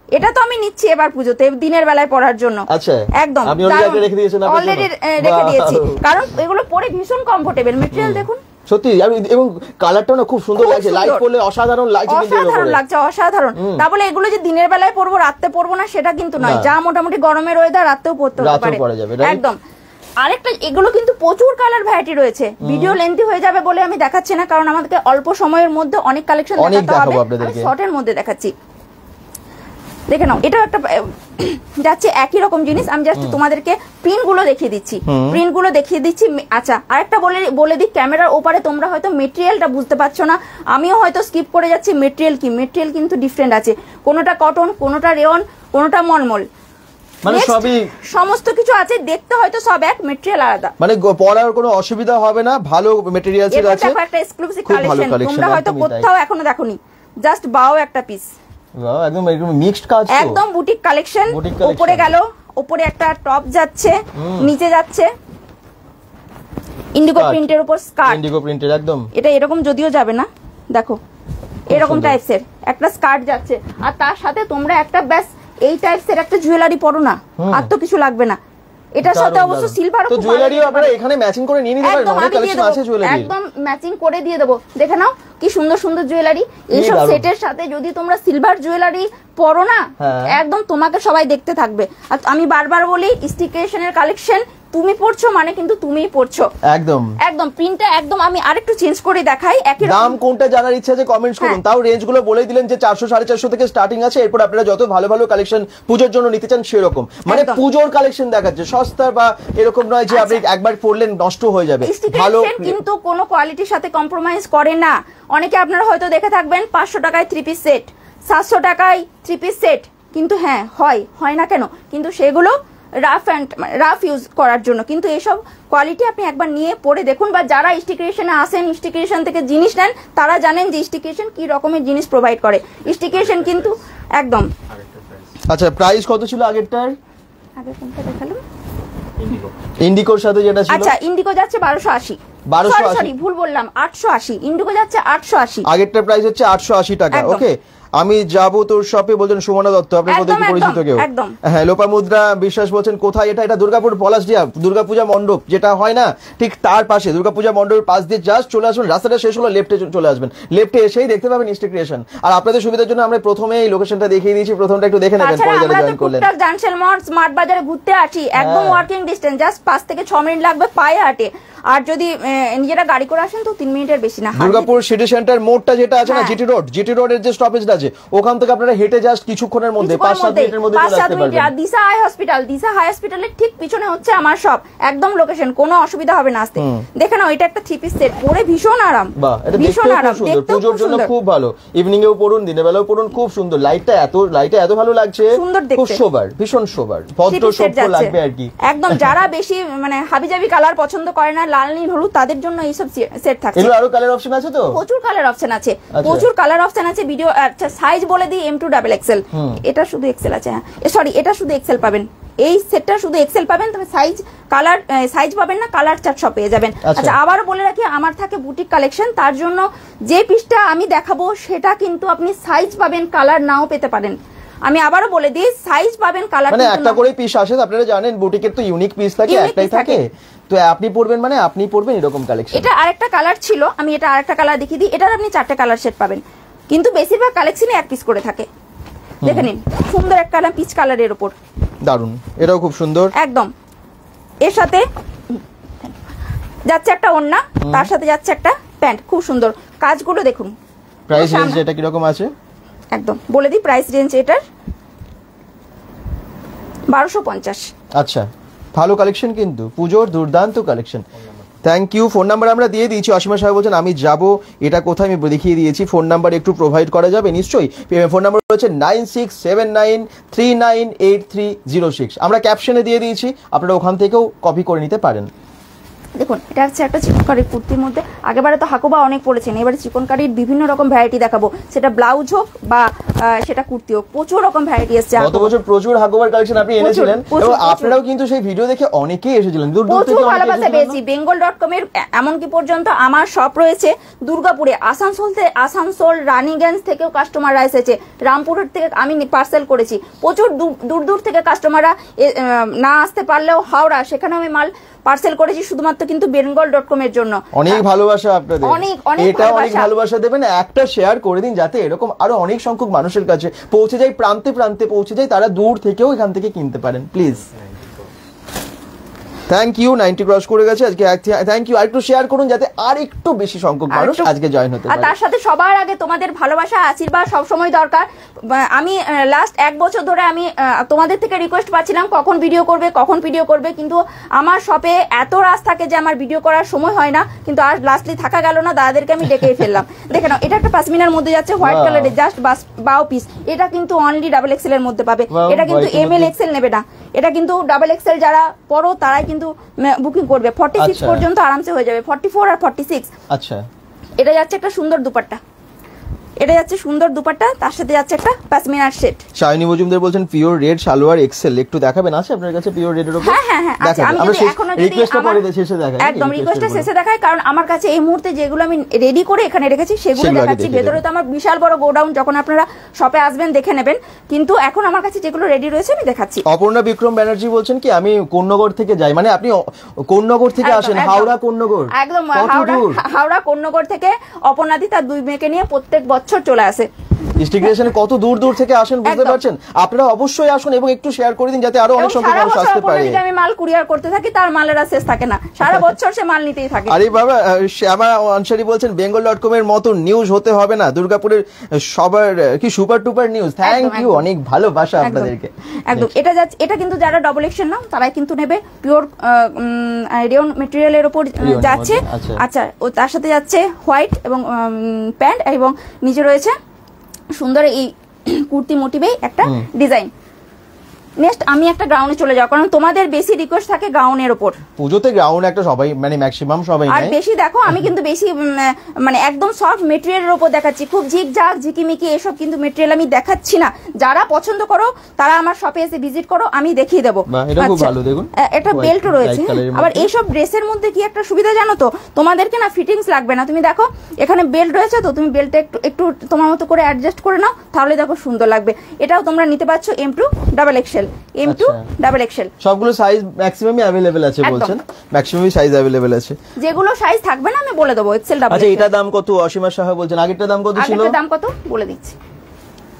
এটা তো আমি নিচ্ছি এবার পুজোতে দিনের বেলায় পরার জন্য। আচ্ছা, একদম আপনি অলরেডি রেখে দিয়েছেন? অলরেডি রেখে দিয়েছি, কারণ এগুলো পরে ভীষণ কমফোর্টেবল। মেটেরিয়াল দেখুন, সত্যি এবং কালারটাও না খুব সুন্দর লাগছে, লাইট পড়লে অসাধারণ লাগছে, অসাধারণ লাগছে, অসাধারণ। তা বলে এগুলো যে দিনের বেলায় পরবো রাতে পরবো না সেটা কিন্তু নয়, যা মোটামুটি গরমের ওয়েদার রাতেও পরতে পারে একদম। আরেকটা, এগুলো কিন্তু প্রচুর কালার ভ্যারাইটি রয়েছে, ভিডিও লেন্থি হয়ে যাবে বলে আমি দেখাচ্ছি না, কারণ আমাদেরকে অল্প সময়ের মধ্যে অনেক কালেকশন দেখাতে হবে, আমি শর্টের মধ্যে দেখাচ্ছি। দেখে নাও, এটাও একটা যাচ্ছে একই রকম জিনিস, আমি জাস্ট তোমাদেরকে প্রিন্ট গুলো দেখিয়ে দিচ্ছি। আচ্ছা, আরেকটা বলে দিই, ক্যামেরার ওপারে তোমরা হয়তো মেটেরিয়ালটা বুঝতে পারছো না, আমিও হয়তো স্কিপ করে যাচ্ছি। মেটেরিয়াল কিন্তু ডিফারেন্ট আছে, কোনোটা কটন, কোনোটা রেয়ন, কোনোটা মলমল, মানে সবই সমস্ত কিছু আছে, দেখতে হয়তো সব এক, মেটেরিয়াল আলাদা, মানে পরার কোনো অসুবিধা হবে না, ভালো মেটেরিয়ালস এর আছে। এটা একটা এক্সক্লুসিভ কালেকশন, তোমরা হয়তো কোথাও এখনো দেখোনি, জাস্ট বাও একটা পিস, একদম মিক্সড কাজ, একদম বুটিক কালেকশন। উপরে গেল, উপরে একটা টপ যাচ্ছে, নিচে যাচ্ছে ইন্ডিগো প্রিন্টের উপর স্কার্ট, ইন্ডিগো প্রিন্টের একদম, এটা এরকম যদিও যাবে না, দেখো এরকম টাইপসের একটা স্কার্ট যাচ্ছে, আর তার সাথে তোমরা একটা ব্যাস এই টাইপসের একটা জুয়েলারি পরো না, আর তো কিছু লাগবে না। এটার সাথে অবশ্য সিলভার, তো জুয়েলারিও আপনারা এখানে ম্যাচিং করে নিয়ে নিতে পারেন, অনেক কালেকশন আছে জুয়েলারি, একদম ম্যাচিং করে দিয়ে দেবো। দেখে নাও কি সুন্দর সুন্দর জুয়েলারি, এইসব সেটের সাথে যদি তোমরা সিলভার জুয়েলারি পরো না, একদম তোমাকে সবাই দেখতে থাকবে। আর আমি বারবার বলি, স্টিকেশনের কালেকশন তুমি পড়ছো মানে কিন্তু তুমিই পড়ছো, একদম প্রিন্টটা একদম। আমি আরেকটু চেঞ্জ করে দেখাই, একই দাম কোনটা জানার ইচ্ছা আছে কমেন্টস করুন, তাও রেঞ্জ গুলো বলে দিলেন যে 400 450 থেকে স্টার্টিং আছে, এরপর আপনারা যত ভালো ভালো কালেকশন পূজোর জন্য নিতে চান সেরকম, মানে পূজোর কালেকশন দেখাচ্ছে, সস্তা বা এরকম নয় যে আপনি একবার পড়লেন নষ্ট হয়ে যাবে, ভালো কিন্তু কোনো কোয়ালিটির সাথে কম্প্রোমাইজ করে না। অনেকে আপনারা হয়তো দেখে থাকবেন 500 টাকায় 3 পিস সেট, 700 টাকায় 3 পিস সেট, কিন্তু হ্যাঁ হয় না কেন, কিন্তু সেগুলো রাফ ইউজ করার জন্য, কিন্তু এসব কোয়ালিটি আপনি একবার নিয়ে পড়ে দেখুন, বা যারা স্টিকেশনে আসেন, স্টিকেশন থেকে জিনিস নেন, তারা জানেন যে স্টিকেশন কি রকমের জিনিস প্রোভাইড করে, স্টিকেশন কিন্তু একদম। আচ্ছা, প্রাইস কত ছিল আগেরটার? আগে কোনটা দেখালাম? ইন্ডিগোর সাথে যেটা ছিল, আচ্ছা ইন্ডিগো যাচ্ছে 1280, সরি ভুল বললাম, 880, ইন্ডিগো যাচ্ছে 880, আগেরটার প্রাইস হচ্ছে 880 টাকা। ওকে, আমি যাবো তোর শপে, বলছেন সুমনা দত্ত, আপনার মধ্যে কি পরিচিত কেউ? হ্যাঁ, লোপামুদ্রা বিশ্বাস বলছেন কোথায় এটা? এটা দুর্গাপুর পলাশডিয়া দুর্গাপূজা মণ্ডপ যেটা হয় না, ঠিক তার পাশে, দুর্গাপূজা মণ্ডপের পাশ দিয়ে জাস্ট চলে আসবেন, রাস্তাটা শেষ হলো লেফটে চলে আসবেন, লেফটে এসেই দেখতে পাবেন ইনস্টা ক্রিয়েশন। আর আপনাদের সুবিধার জন্য আমরা প্রথমে এই লোকেশনটা দেখিয়ে দিয়েছি, প্রথমটা একটু দেখে নেবেন, পরে যারা জয়েন করলেন। জানসেল মল স্মার্ট বাজারে ঘুরতে আসি, একদম ওয়াকিং ডিসটেন্স, জাস্ট 5 থেকে 6 মিনিট লাগবে পায়ে হাঁটে, আর যদি নিজেরা গাড়ি করে আসেন তো 3 মিনিটের বেশি না। দুর্গাপুর সিটি সেন্টার মোড়টা যেটা আছে না, জিটি রোডের যে স্টপেজ আছে, ওখান থেকে আপনারা হেঁটে জাস্ট কিছুক্ষণের মধ্যে 5-7 মিনিটের মধ্যে চলে আসতে পারবেন। আর দিশা হাই হসপিটালের ঠিক পিছনে হচ্ছে আমার শপ, একদম লোকেশন, কোনো অসুবিধা হবে না আসতে। দেখেন না, এটা একটা 3 পিস সেট, পরে ভীষণ আরাম, ভীষণ আরাম, পুজোর জন্য খুব ভালো, ইভিনিং এও পড়ুন, দিনের বেলাও পড়ুন, খুব সুন্দর, লাইটটা এত ভালো লাগছে, সুন্দর দেখতে, খুব সোবার, ভীষণ সোবার, ভদ্র সভ্য লাগবে আর কি, একদম। যারা বেশি মানে হাবিজাবি কালার পছন্দ করে না, লাল নীল হলুদ, তাদের জন্য এইসব সেট থাকছে। এগুলো আরো কালার অপশন আছে তো? প্রচুর কালার অপশন আছে, প্রচুর কালার অপশন আছে। ভিডিও আচ্ছা, সাইজ বলে দিই M2XXL, এটা শুধু এক্সেল আছে, হ্যাঁ সরি, এটা শুধু এক্সেল পাবেন, এই সেটটা শুধু এক্সেল পাবেন, তবে সাইজ পাবেন না, কালার চার্ট সব পেয়ে যাবেন। আচ্ছা, আবারও বলে রাখি, আমার থাকে বুটিক কালেকশন, তার জন্য যে পিসটা আমি দেখাবো সেটা কিন্তু আপনি সাইজ পাবেন, কালার নাও পেতে পারেন। আমি আবারও বলে দিই, সাইজ পাবেন, কালার মানে একটা করে পিস আসে, আপনারা জানেন বুটিকের তো ইউনিক পিস থাকে, একটাই থাকে, তো আপনি পড়বেন মানে আপনি পড়বেন এরকম কালেকশন। এটা আরেকটা কালার ছিল, আমি এটা আরেকটা কালার দেখিয়ে দিই, এটার আপনি 4টে কালার সেট পাবেন, কিন্তু বেশিরভাগ কালেকশনে 1 পিস করে থাকে। দেখে নিন, সুন্দর একটা পিচ কালারের উপর, দারুন, এটাও খুব সুন্দর একদম। এর সাথে যাচ্ছে একটা ওড়না, তার সাথে যাচ্ছে একটা প্যান্ট, খুব সুন্দর কাজগুলো দেখুন। প্রাইস রেঞ্জ এটা কি রকম আছে? একদম বলে দিই, প্রাইস রেঞ্জ এটার 1250। আচ্ছা, ভালো কালেকশন, কিন্তু পুজোর দুর্দান্ত collection. Thank you. Phone number আমরা দিয়ে দিয়েছি, অসীমা সাহেব বলছেন আমি যাব, এটা কোথায় আমি দেখিয়ে দিয়েছি, ফোন নাম্বার একটু প্রোভাইড করা যাবে নিশ্চয়ই। ফোন নাম্বার হচ্ছে 9679398306, আমরা ক্যাপশনে দিয়ে দিয়েছি, আপনারা ওখান থেকেও কপি করে নিতে পারেন। দেখুন, এটা হচ্ছে একটা চিকনকারির কুর্তির মধ্যে, আগেবারে তো হাকুবা অনেক পড়েছেন, এবারে চিকনকারির বিভিন্ন রকম ভ্যারাইটি দেখাবো, সেটা ব্লাউজ হোক বা সেটা কুর্তি হোক, প্রচুর রকম ভ্যারাইটি এসেছে। গত বছর প্রচুর হাকুবার কালেকশন আপনি এনেছিলেন, এবং আপনারাও কিন্তু সেই ভিডিও দেখে অনেকেই এসেছিলেন, দূর দূর থেকে ভালোবাসা পেয়েছি। bengal.com এর এমনকি পর্যন্ত আমার শপ রয়েছে দুর্গাপুরে, আসানসোল রানীগঞ্জ থেকেও কাস্টমাররা এসেছে, রামপুরের থেকে আমি পার্সেল করেছি, প্রচুর দূর দূর থেকে কাস্টমাররা না আসতে পারলেও হাওড়া, সেখানে আমি মাল পার্সেল করেছি শুধুমাত্র কিন্তু bengal.com এর জন্য। অনেক ভালোবাসা আপনাদের, অনেক অনেক এটা অনেক ভালোবাসা দেবেন, একটা শেয়ার করে দিন যাতে এরকম আরো অনেক সংখ্যক মানুষের কাছে পৌঁছে যায়, প্রান্তে প্রান্তে পৌঁছে যায়, তারা দূর থেকেও এখান থেকে কিনতে পারেন প্লিজ। থ্যাংক ইউ, 90 ক্রস করে গেছে আজকে, থ্যাংক ইউ। আর একটু শেয়ার করুন যাতে আর একটু বেশি সংখ্যক মানুষ আজকে জয়েন হতে আর পারে। তার সাথে সবার আগে তোমাদের ভালোবাসা আশীর্বাদ সব সময় দরকার। আমি লাস্ট 1 বছর ধরে আমি তোমাদের থেকে রিকোয়েস্ট পাচ্ছিলাম কখন ভিডিও করবে, কিন্তু আমার শপে এত রাশ থাকে যে আমার ভিডিও করার সময় হয় না, কিন্তু আর লাস্টলি থাকা গেল না, দাদাদেরকে আমি ডেকেই ফেললাম। দেখে নাও, এটা একটা পাশমিনার মধ্যে যাচ্ছে, হোয়াইট কালারের, জাস্ট 12 পিস। এটা কিন্তু অনলি ডাবল এক্সেল এর মধ্যে পাবে, এটা কিন্তু এমএল এক্সেল নেবে না, এটা কিন্তু ডাবল এক্সেল যারা পরো তারাই কিন্তু বুকিং করবে। 46 পর্যন্ত আরামসে হয়ে যাবে, 44 আর 46। আচ্ছা, এটা যাচ্ছে একটা সুন্দর দুপাট্টা, তার সাথে যাচ্ছে একটা পাশমিনার সেট। শাইনি মজুমদার বলছেন পিওর রেড সালোয়ার এক্সেল, একটু দেখাবেন, আছে আপনার কাছে পিওর রেড এর উপর? হ্যাঁ আচ্ছা, আমি যদি এখনো রিকোয়েস্টটা পরে শেষে দেখাই, একদম রিকোয়েস্টটা শেষে দেখাই, কারণ আমার কাছে এই মুহূর্তে যেগুলো আমি রেডি করে এখানে রেখেছি সেগুলো দেখাচ্ছি। ভেতরে তো আমার বিশাল বড় গোডাউন, যখন আপনারা শপে আসবেন দেখে নেবেন, কিন্তু এখন আমার কাছে যেগুলো রেডি রয়েছে আমি দেখাচ্ছি। অপর্ণা বিক্রম ব্যানার্জি বলছেন কি আমি কোন্নগর থেকে যাই, মানে আপনি কোন্নগর থেকে আসেন? হাওড়া কোন্নগর? একদম হাওড়া কোন্নগর থেকে অপর্ণাদি তার 2 মেয়েকে নিয়ে প্রত্যেক বছর চলে আসে। ইনস্টিগ্রেশনে কত দূর দূর থেকে আসেন বুঝতে পারছেন? আপনারা অবশ্যই আসুন এবং একটু শেয়ার করে দিন যাতে আরো অনেক সংখ্যক মানুষ আসতে পারে। আমি মাল কুরিয়ার করতে থাকি, তার মালের আর শেষ থাকে না, সারা বছর সে মাল নিতেই থাকে। আরে বাবা, শ্যামা আনসারি বলছেন bengal.com এর মতো নিউজ হতে হবে না, দুর্গাপুরের সবার কি super duper news. Thank you, অনেক ভালোবাসা আপনাদেরকে। একদম এটা কিন্তু যারা ডাবল এক্সেল নাও তারাই কিন্তু নেবে, পিওর রেয়ন ম্যাটেরিয়ালের উপর যাচ্ছে। আচ্ছা, ও তার সাথে যাচ্ছে হোয়াইট এবং প্যান্ট, এবং নিচে রয়েছে সুন্দর এই কুর্তি মোটিভে একটা ডিজাইন। নেক্সট আমি একটা গাউনে চলে যাও, কারণ তোমাদের বেশি রিকোয়েস্ট থাকে গাউনের উপর। পুজোতে গাউন একটা সবাই মানে ম্যাক্সিমাম সবাই আর বেশি দেখো, আমি কিন্তু বেশি মানে একদম সফট মেটেরিয়ালের উপর দেখাচ্ছি, খুব ঝিকঝাক ঝিকিমিকি এসব কিন্তু মেটেরিয়াল আমি দেখাচ্ছি না। যারা পছন্দ করো তারা আমার শপে এসে ভিজিট করো, আমি দেখিয়ে দেবো। এটা খুব ভালো, দেখুন একটা বেল্টও রয়েছে। আবার এইসব ড্রেসের মধ্যে কি একটা সুবিধা জানো তো, তোমাদেরকে না ফিটিংস লাগবে না। তুমি দেখো এখানে বেল্ট রয়েছে, তো তুমি বেল্টটা একটু তোমার মতো করে অ্যাডজাস্ট করে নাও, তাহলে দেখো সুন্দর লাগবে। এটাও তোমরা নিতে পারছো M2 double XL, M2 double XL, সবগুলো সাইজ ম্যাক্সিমামই अवेलेबल আছে বলছেন? ম্যাক্সিমামই সাইজ अवेलेबल আছে, যেগুলো সাইজ থাকবে না আমি বলে দেবো এক্সেল ডাবল। আচ্ছা, এটা দাম কত? অসীমা সাহা বলছেন আগেরটা দাম কত ছিল? আগেরটা দাম কত বলে দিচ্ছি,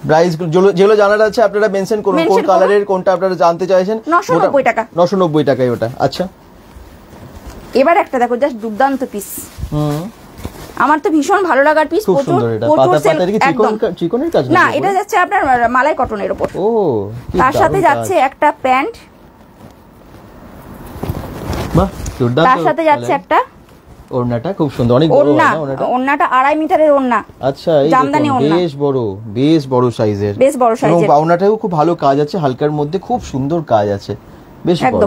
প্রাইস যেগুলো জানার আছে আপনারা মেনশন করুন, কোন কালারের কোনটা আপনারা জানতে চাইছেন। 990 টাকা, 990 টাকায় ওটা। আচ্ছা, এবার একটা দেখো, জাস্ট দুর্দান্ত পিস, আমার তো ভীষণ ভালো লাগার পিস। প্রচুর চিকনের কাজ না, এটা যাচ্ছে আপনার মালাই কটনের উপর। ও, তার সাথে যাচ্ছে একটা প্যান্ট, বাহ দুর্দান্ত। তার সাথে যাচ্ছে একটা ওড়নাটা খুব সুন্দর, অনেক বড় না ওড়নাটা 2.5 মিটারের ওড়না। আচ্ছা, এই জামদানি ওড়না, বেশ বড় সাইজের, এবং পাওনাটাও খুব ভালো কাজ আছে, হালকার মধ্যে খুব সুন্দর কাজ আছে, বেশ বড়।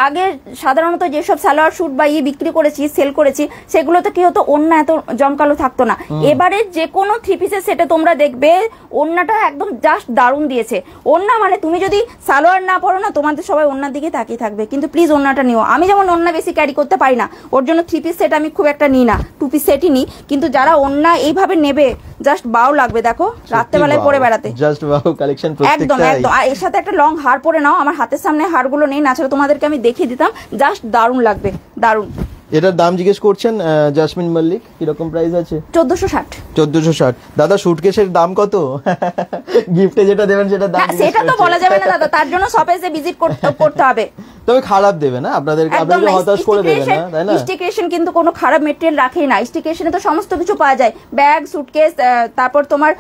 আগের সাধারণত যেসব সালোয়ার স্যুট বা বিক্রি করেছি, সেল করেছি, সেগুলোতে কি হতো, ওড়না এত জমকালো থাকতো না। এবারে যে কোনো 3 পিসের সেটে তোমরা দেখবে ওড়নাটা একদম জাস্ট দারুণ দিয়েছে। ওড়না মানে তুমি যদি সালোয়ার না পরো না, তোমাদের সবাই ওড়নার দিকে তাকিয়ে থাকবে, কিন্তু প্লিজ ওড়নাটা নিও। আমি যেমন ওড়না বেশি ক্যারি করতে পারি না, ওর জন্য 3 পিস সেট আমি খুব একটা নিই না, 2 পিস সেটই নিই। কিন্তু যারা ওড়না এইভাবে নেবে, জাস্ট বাও লাগবে। দেখো রাত্রেবেলায় পরে বেড়াতে, জাস্ট বাও কালেকশন প্রত্যেকটা একদম। আর এর সাথে একটা লং হার পরে নাও, আমার হাতের সামনে হারগুলো নেই, না ছাড়া তোমাদেরকে আমি দেখিয়ে দিতাম, জাস্ট দারুণ লাগবে, দারুণ। এটার দাম জিজ্ঞেস করছেন জাসমিন মল্লিক, কি রকম প্রাইস আছে? 1460। 1460। দাদা সুটকেসের দাম কত? গিফটে যেটা দেবেন সেটা দাম সেটা তো বলা যাবে না দাদা, তার জন্য শপে এসে ভিজিট করতে হবে। তবে খারাপ দেবে না আপনাদেরকে, আপনাদের হতাশ করে দেবে না, তাই না? স্টিকেশন কিন্তু কোনো খারাপ মেটেরিয়াল রাখেই না, স্টিকেশনে তো সমস্ত কিছু পাওয়া যায়, ব্যাগ, সুটকেস, তারপর তোমার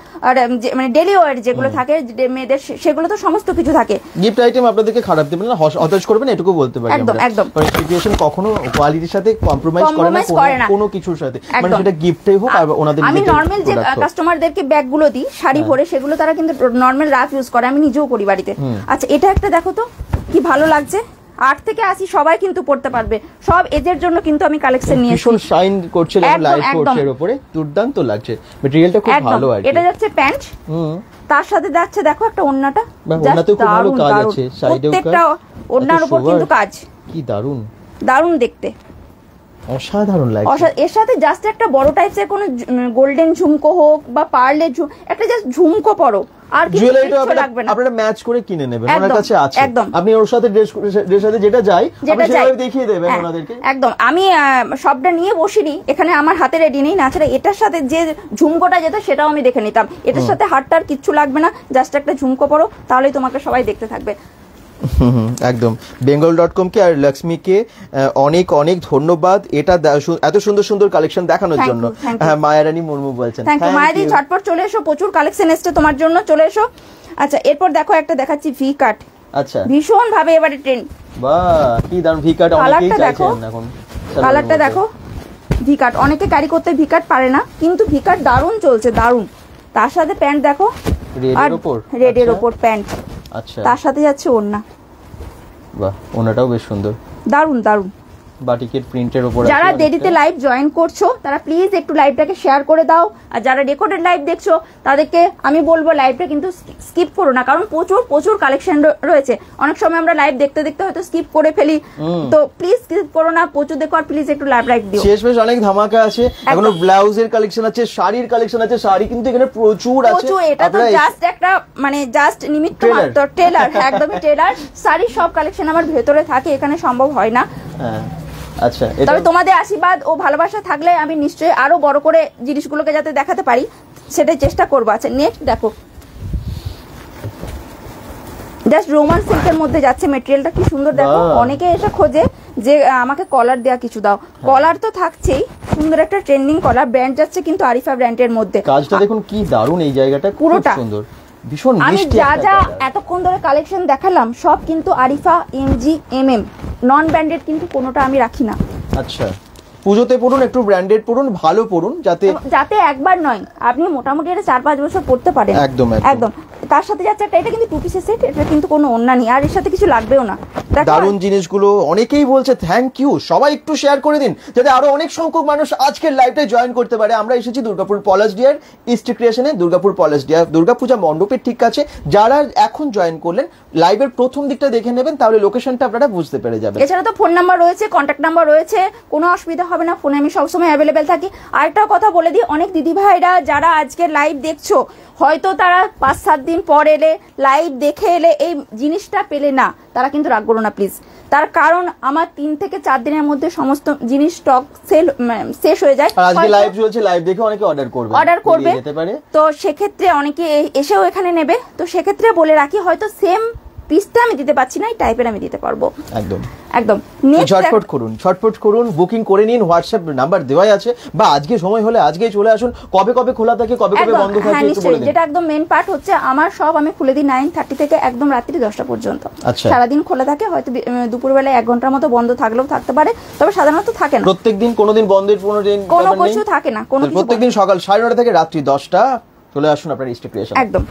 মানে ডেলি ওয়্যার যেগুলো থাকে মেয়েদের, সেগুলো তো সমস্ত কিছু থাকে। গিফট আইটেম আপনাদেরকে খারাপ দেবে না, হতাশ করবে না, এটুকু বলতে পারি। একদম একদম। স্টিকেশন কখনো কোয়ালিটির সাথে কম্প্রোমাইজ করে না, কোনো কিছুর সাথে, মানে সেটা গিফটেই হোক আর ওনাদের। আমি নরমাল যে কাস্টমারদেরকে ব্যাগগুলো দিই শাড়ি ভরে, সেগুলো তারা কিন্তু নরমাল রাফ ইউজ করে, আমি নিজেও করি বাড়িতে। আচ্ছা, এটা একটা দেখো তো কি ভালো লাগছে, 8 থেকে 80 সবাই কিন্তু পড়তে পারবে, সব এজের জন্য কিন্তু আমি কালেকশন নিয়ে এসেছি। ভীষণ শাইন করছে, লাইট করছে এর উপরে, দুর্দান্ত লাগছে, ম্যাটেরিয়ালটা খুব ভালো আর কি। এটা যাচ্ছে প্যান্ট, তার সাথে যাচ্ছে দেখো একটা ওড়নাটা, ওড়নাতেও খুব ভালো কাজ আছে, সাইডেও প্রত্যেকটা ওড়নার উপর কিন্তু কাজ, কি দারুণ দারুণ দেখতে। অসাধারণ লাগছে। এর সাথে জাস্ট একটা বড় টাইপসের কোনো গোল্ডেন ঝুমকো হোক বা পার্লের একটা জাস্ট ঝুমকো পরো, আর কিছু লাগবে না, আপনারা ম্যাচ করে কিনে নেবেন, ওনার কাছে আছে একদম। আপনি ওর সাথে ড্রেস সাথে যেটা চাই আপনি সেভাবে দেখিয়ে দেবেন ওনাদেরকে। একদম, আমি সবটা নিয়ে বসিনি এখানে, আমার হাতে রেডি নেই, না ছাড়া এটার সাথে যে ঝুমকোটা যেটা সেটাও আমি দেখে নিতাম। এটার সাথে হাতটার কিচ্ছু লাগবে না, জাস্ট একটা ঝুমকো পরো, তাহলেই তোমাকে সবাই দেখতে থাকবে। একদম। bengal.com কে আর লক্ষ্মীকে অনেক অনেক ধন্যবাদ এটা এত সুন্দর সুন্দর কালেকশন দেখানোর জন্য। হ্যাঁ, মায়ারানী মুর্মু বলছেন থ্যাংক ইউ। মায়াদি ঝটপট চলে এসো, প্রচুর কালেকশন এসছে তোমার জন্য, চলে এসো। আচ্ছা, এরপর দেখো একটা দেখাচ্ছি ভি কাট। আচ্ছা, ভীষণ ভাবে এবারে ট্রেন্ড। বাহ, কি দারুণ ভি কাট, অনেকেই চাইছেন এখন। কালারটা দেখো, ভি কাট অনেকে ক্যারি করতে ভি কাট পারে না, কিন্তু ভি কাট দারুণ চলছে, দারুণ। তার সাথে প্যান্ট দেখো, রেডের উপর প্যান্ট, আচ্ছা, তার সাথে যাচ্ছে ওড়না। বাহ, ওড়নাটাও বেশ সুন্দর, দারুণ দারুণ বাটিকের প্রিন্টের উপর। যারা দেরিতে লাইভ জয়েন করছো তারা প্লিজ একটু লাইভটাকে শেয়ার করে দাও, আর যারা রেকর্ডেড লাইভ দেখছো তাদেরকে আমি বলবো লাইভটা কিন্তু স্কিপ করো না, কারণ প্রচুর প্রচুর কালেকশন রয়েছে। অনেক সময় আমরা লাইভ দেখতে দেখতে হয়তো স্কিপ করে ফেলি, তো প্লিজ স্কিপ করো না, প্রচুর দেখো, আর প্লিজ একটু লাইভ দিও। শেষমেশ অনেক ধামাকা আছে, এখনো ব্লাউজের কালেকশন আছে, শাড়ির কালেকশন আছে, শাড়ি কিন্তু এখানে প্রচুর আছে। এটা তো জাস্ট একটা মানে জাস্ট নিমিত্ত মাত্র, ট্রেলার, একদমই ট্রেলার। শাড়ির সব কালেকশন আমার ভেতরে থাকে, এখানে সম্ভব হয় না। আচ্ছা, তবে তোমাদের আশীর্বাদ ও ভালোবাসা থাকলে আমি নিশ্চয়ই আরো বড় করে জিনিসগুলোকে যাতে দেখাতে পারি সেটাই চেষ্টা করবো। আচ্ছা, নেক্সট দেখো, জাস্ট রোমান সিল্কের মধ্যে যাচ্ছে, মেটেরিয়ালটা কি সুন্দর দেখো। অনেকে এসে খোঁজে যে আমাকে কলার দেয়া কিছু দাও, কলার তো থাকছেই, সুন্দর একটা ট্রেন্ডিং কলার, ব্র্যান্ড যাচ্ছে কিন্তু আরিফা ব্র্যান্ডের মধ্যে। কাজটা দেখুন কি দারুণ, এই জায়গাটা পুরোটা সুন্দর, ভীষণ আমি মিষ্টি। যা যা এতক্ষণ ধরে কালেকশন দেখালাম সব কিন্তু Arifa, MG, MM, non branded কিন্তু কোনোটা আমি রাখি না। আচ্ছা, পুজোতে পড়ুন, একটু ব্র্যান্ডেড পড়ুন, ভালো পড়ুন, যাতে একবার নয় আপনি মোটামুটি এটা 4-5 বছর পড়তে পারেন। একদম একদম। তার সাথে যাচ্ছে একটা, এটা কিন্তু টু পিসের সেট, এটা কিন্তু কোনো ওড়না নেই, আর এর সাথে কিছু লাগবেও না। দারুণ জিনিসগুলো, অনেকেই বলছে থ্যাংক ইউ, সবাই একটু শেয়ার করে দিন যাতে আরো অনেক সংখ্যক মানুষ আজকের লাইভটায় জয়েন করতে পারে। আমরা এসেছি দুর্গাপুর পলাশডিয়ার ইস্ট ক্রিয়েশনে, দুর্গাপুর পলাশডিয়া দুর্গাপূজা মণ্ডপের ঠিক কাছে। যারা এখন জয়েন করলেন লাইভের প্রথম দিকটা দেখে নেবেন, তাহলে লোকেশনটা আপনারা বুঝতে পেরে যাবেন। এছাড়া তো ফোন নাম্বার রয়েছে, কন্ট্যাক্ট নাম্বার রয়েছে, কোনো অসুবিধা হবে না, ফোনে আমি সবসময় অ্যাভেলেবেল থাকি। আরেকটা কথা বলে দিই, অনেক দিদি ভাইরা যারা আজকের লাইভ দেখছো হয়তো তারা 5-7 দিন পর এলে, লাইভ দেখে এলে এই জিনিসটা পেলে না, তারা কিন্তু রাগ করো না প্লিজ। তার কারণ আমার 3 থেকে 4 দিনের মধ্যে সমস্ত জিনিস স্টক শেষ হয়ে যায়। আজকে লাইভ চলছে, লাইভ দেখে অনেকে অর্ডার করবে, তো সেক্ষেত্রে অনেকে এসেও এখানে নেবে, তো সেক্ষেত্রে বলে রাখি হয়তো সেম পিসটা আমি দিতে পারছি না, এই টাইপের আমি দিতে পারবো। একদম একদম। ঝটপট করুন, বুকিং করে নিন, হোয়াটসঅ্যাপ নাম্বার দেওয়াই আছে, বা আজকে সময় হলে আজকেই চলে আসুন। কবে কবে খোলা থাকে, কবে কবে বন্ধ থাকে একটু বলে দিন। যেটা একদম মেন পার্ট হচ্ছে আমার সব আমি খুলে দিই 9:30 থেকে একদম রাত্রি 10টা পর্যন্ত। সারাদিন খোলা থাকে, হয়তো দুপুরবেলায় 1 ঘন্টার মতো বন্ধ থাকলেও থাকতে পারে, তবে সাধারণত থাকে না। প্রত্যেকদিন কোনোদিন বন্ধের কোনো কিছু থাকে না, প্রত্যেকদিন সকাল 9:30 থেকে রাত্রি 10টা চলে আসুন আপনার ইস্ট ক্রিয়েশন। একদম।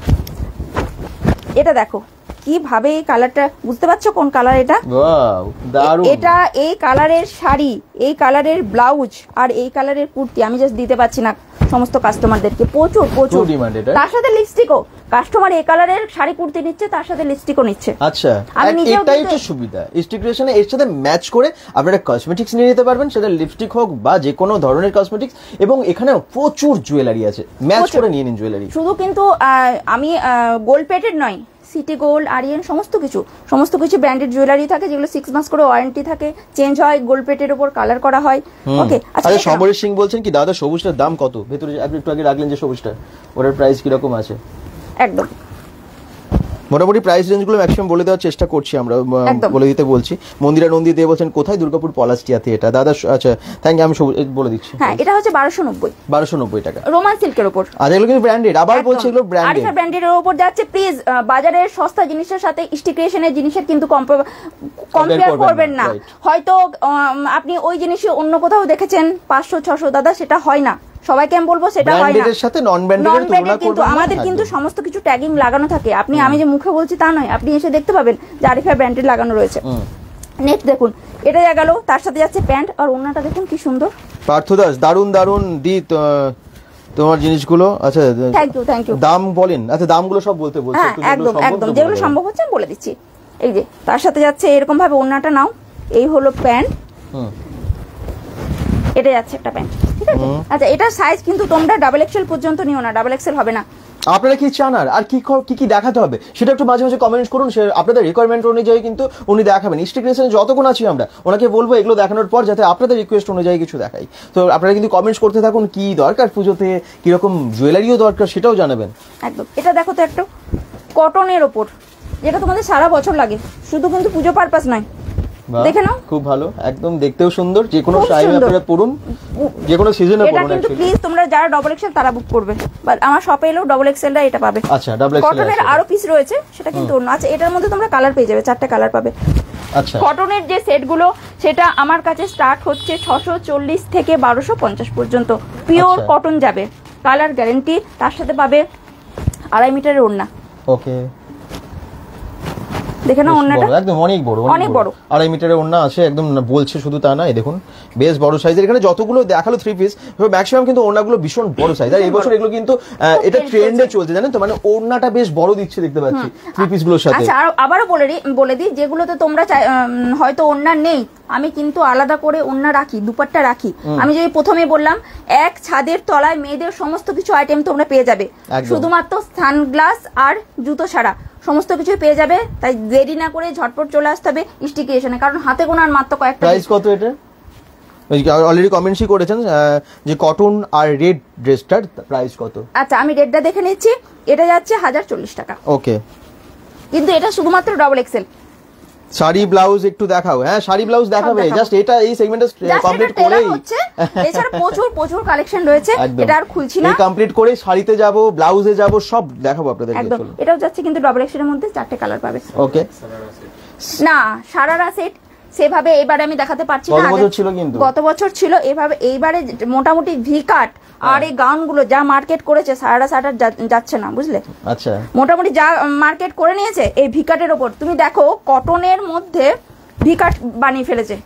এটা দেখো কিভাবে এই কালারটা, বুঝতে পারছো কোন কালার এটা? ওয়াও, দারুণ। এটা এই কালারের শাড়ি, এই কালারের ব্লাউজ আর এই কালারের কুর্তি আমি জাস্ট দিতে পারছি না সমস্ত কাস্টমারদেরকে, প্রচুর প্রচুর ডিমান্ড এটা। তার সাথে লিপস্টিকও, কাস্টমার এই কালারের শাড়ি কুর্তি নিচ্ছে, তার সাথে লিপস্টিকও নিচ্ছে। আচ্ছা, এটাই হচ্ছে সুবিধা ইস্ট ক্রিয়েশনে, এর সাথে ম্যাচ করে আপনারা কসমেটিক্স নিয়ে নিতে পারবেন, সেটা লিপস্টিক হোক বা যে কোনো ধরনের কসমেটিক্স, এবং এখানে প্রচুর জুয়েলারি আছে, ম্যাচ করে নিয়ে নিন জুয়েলারি। শুধু কিন্তু আমি গোল্ড প্লেটেড নয়, সিটি গোল্ড, আরিয়ান, সমস্ত কিছু ব্র্যান্ডেড জুয়েলারি থাকে, যেগুলো 6 মাস করে ওয়ারেন্টি থাকে, চেঞ্জ হয়, গোল্ড প্লেটের উপর কালার করা হয়। ওকে। আচ্ছা, সমরেশ সিং বলছেন কি দাদা সবুজটার দাম কত? ভেতরে আপনি একটু আগে রাখলেন যে সবুজটা, ওটার প্রাইস কি রকম আছে? একদম মোটামুটি প্রাইস রেঞ্জগুলো ম্যাক্সিমাম বলে দেওয়ার চেষ্টা করছি আমরা, বলে দিতে বলছি। মন্দিরা নন্দী দে বলছেন কোথায়? দুর্গাপুর পলাশডিয়াতে এটা দাদা। আচ্ছা, থ্যাংক ইউ, আমি বলে দিচ্ছি। হ্যাঁ, এটা হচ্ছে 1290 টাকা, রোমান সিল্কের উপর। আর এগুলো কিন্তু ব্র্যান্ডেড, আবার বলছি এগুলো ব্র্যান্ডেড, আরিফা ব্র্যান্ডের উপর যাচ্ছে। প্লিজ বাজারের সস্তা জিনিসের সাথে ইস্ট ক্রিয়েশনের জিনিসের কিন্তু কম্পেয়ার করবেন না। হয়তো আপনি ওই জিনিসই অন্য কোথাও দেখেছেন 500-600, দাদা সেটা হয় না, সবাইকে আমি বলবো সেটা হয় না। ব্র্যান্ডের সাথে নন ব্র্যান্ডের তুলনা কিন্তু আমাদের কিন্তু সমস্ত কিছু ট্যাগিং লাগানো থাকে, আপনি আমি যে মুখে বলছি তা নয়, আপনি এসে দেখতে পাবেন যে আরিফা ব্র্যান্ডের লাগানো রয়েছে। নেক্সট দেখুন, এটা গেল, তার সাথে যাচ্ছে প্যান্ট, আর ওড়নাটা দেখুন কি সুন্দর। পার্থ দাস, দারুন দারুন দি তোমার জিনিসগুলো। আচ্ছা, থ্যাংক ইউ। দাম বলেন। আচ্ছা, দামগুলো সব বলতে বলছি, একদম একদম, যেগুলো সম্ভব হচ্ছে আমি বলে দিচ্ছি। এই যে তার সাথে যাচ্ছে এরকম ভাবে ওড়নাটা নাও, এই হলো প্যান্ট, এটা যাচ্ছে একটা প্যান্ট, ঠিক আছে। আচ্ছা, এটার সাইজ কিন্তু তোমরা ডাবল এক্সেল পর্যন্ত নিও না, ডাবল এক্সেল হবে না। আপনারা কি চান আর কি কি দেখাতে হবে সেটা একটু মাঝে মাঝে কমেন্ট করুন, সে আপনাদের রিকোয়ারমেন্ট অনুযায়ী কিন্তু উনি দেখাবেন। ইস্টিক ক্রিয়েশনে যতক্ষণ আছি আমরা ওনাকে বলবো এগুলো দেখানোর পর যাতে আপনাদের রিকোয়েস্ট অনুযায়ী কিছু দেখাই। তো আপনারা কিন্তু কমেন্টস করতে থাকুন, কি দরকার পুজোতে, কিরকম জুয়েলারিও দরকার সেটাও জানাবেন। একদম। এটা দেখো তো একটা কটনের ওপর, যেটা তোমাদের সারা বছর লাগে, শুধু কিন্তু পুজো পারপাস নয়। দেখে নাও, খুব ভালো, একদম দেখতেও সুন্দর, যে কোনো খুব টাইমে সুন্দর। আপনারা পরুন, যে কোনো সিজনে এটা পরুন। কিন্তু প্লিজ তোমরা যারা ডবল এক্সেল তারা বুক করবে, বাট আমার শপে এলেও ডবল এক্সেলটা এটা পাবে। আচ্ছা, ডাবল এক্সেল কটনের আরো পিস রয়েছে, সেটা কিন্তু অন্য। আচ্ছা, এটার মধ্যে তোমরা কালার পেয়ে যাবে, 4টে কালার পাবে। আচ্ছা, কটনের যে সেটগুলো সেটা আমার কাছে স্টার্ট হচ্ছে 640 থেকে 1250 পর্যন্ত। পিওর আচ্ছা। কটন যাবে, কালার গ্যারান্টি, তার সাথে পাবে 2.5 মিটারের ওড়না। ওকে, দেখে না ওড়নাটা, একদম অনেক বড়, অনেক বড়, 2.5 মিটারের ওড়না আছে, একদম বলছে শুধু তা না, এই দেখুন বেশ বড় সাইজের। এখানে যতগুলো দেখালো 3 পিস, ম্যাক্সিমাম কিন্তু ওড়নাগুলো ভীষণ বড় সাইজ। আর এই বছর এগুলো কিন্তু এটা ট্রেন্ডে চলছে, জানেন তো, মানে ওড়নাটা বেশ বড় দিচ্ছে দেখতে পাচ্ছি 3 পিস গুলোর সাথে। আচ্ছা, আবারও বলে দিই, যেগুলোতে তোমরা হয়তো ওড়না নেই, আমি কিন্তু আলাদা করে ওড়না রাখি, দুপাট্টা রাখি। আমি যদি প্রথমে বললাম, এক ছাদের তলায় মেয়েদের সমস্ত কিছু আইটেম তোমরা পেয়ে যাবে, শুধুমাত্র সানগ্লাস আর জুতো ছাড়া সমস্ত কিছু পেয়ে যাবে। তাই দেরি না করে ঝটপট চলে আসতে হবে ইস্টিক ক্রিয়েশনে, কারণ হাতে গোনার মাত্র কয়েকটা। প্রাইস কত এটা? অলরেডি কমেন্টসই করেছেন যে কটন আর রেড ড্রেসটার প্রাইস কত। আচ্ছা, আমি রেডটা দেখে নিচ্ছি। এটা যাচ্ছে 1040 টাকা। ওকে, কিন্তু এটা শুধুমাত্র ডাবল এক্সেল। শাড়ি ব্লাউজ একটু দেখাও। হ্যাঁ, শাড়ি ব্লাউজ দেখাবে, জাস্ট এটা এই সেগমেন্টটা কমপ্লিট করেই হচ্ছে। এছাড়া প্রচুর কালেকশন রয়েছে, এটা আর খুলছি না। এই কমপ্লিট করে শাড়িতে যাব, ব্লাউজে যাব, সব দেখাবো আপনাদের। একদম। এটাও যাচ্ছে কিন্তু ডাবল এক্সেলের মধ্যে 4টে কালার পাবে। ওকে, না সারারা সেট সেভাবে এবারে আমি দেখাতে পারছি না, গত বছর ছিল এভাবে। এইবারে মোটামুটি ভি কাট আর এই গাউনগুলো যা মার্কেট করেছে, সারারা শার্টার যাচ্ছে না, বুঝলে। আচ্ছা, মোটামুটি যা মার্কেট করে নিয়েছে এই ভি কাটের ওপর। তুমি দেখো, কটনের মধ্যে ভি কাট বানিয়ে ফেলেছে,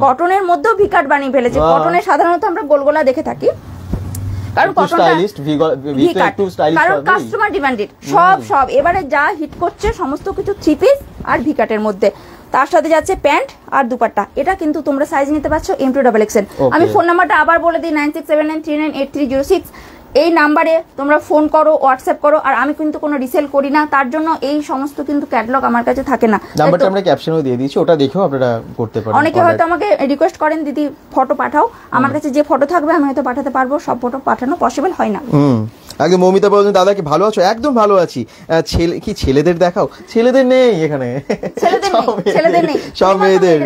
কটনের মধ্যেও ভি কাট বানিয়ে ফেলেছে। কটনের সাধারণত আমরা গোলগোলা দেখে থাকি, কারণ কাস্টমার ডিমান্ডেড সব এবারে যা হিট করছে সমস্ত কিছু 3 পিস আর ভি কাটের মধ্যে। তার সাথে যাচ্ছে প্যান্ট আর দুপাট্টা। এটা কিন্তু তোমরা সাইজ নিতে পারছো M2 ডাবল এক্সেল। আমি ফোন নাম্বারটা আবার বলে দিই, 9679398306। এই নাম্বারে তোমরা ফোন করো, হোয়াটসঅ্যাপ করো। আর আমি কিন্তু কোনো রিসেল করি না, তার জন্য এই সমস্ত কিন্তু ক্যাটালগ আমার কাছে থাকে না। নাম্বারটা আমরা ক্যাপশনেও দিয়ে দিয়েছি, ওটা দেখেও আপনারা করতে পারেন। অনেকে হয়তো আমাকে রিকোয়েস্ট করেন, দিদি ফটো পাঠাও। আমার কাছে যে ফটো থাকবে আমি হয়তো পাঠাতে পারবো, সব ফটো পাঠানো পসিবল হয় না। আগে মমিতা বলছেন, দাদা কি ভালো আছো? একদম ভালো আছি। ছেলেদের দেখাও? ছেলেদের নেই এখানে, ছেলেদের নেই, সব মেয়েদের।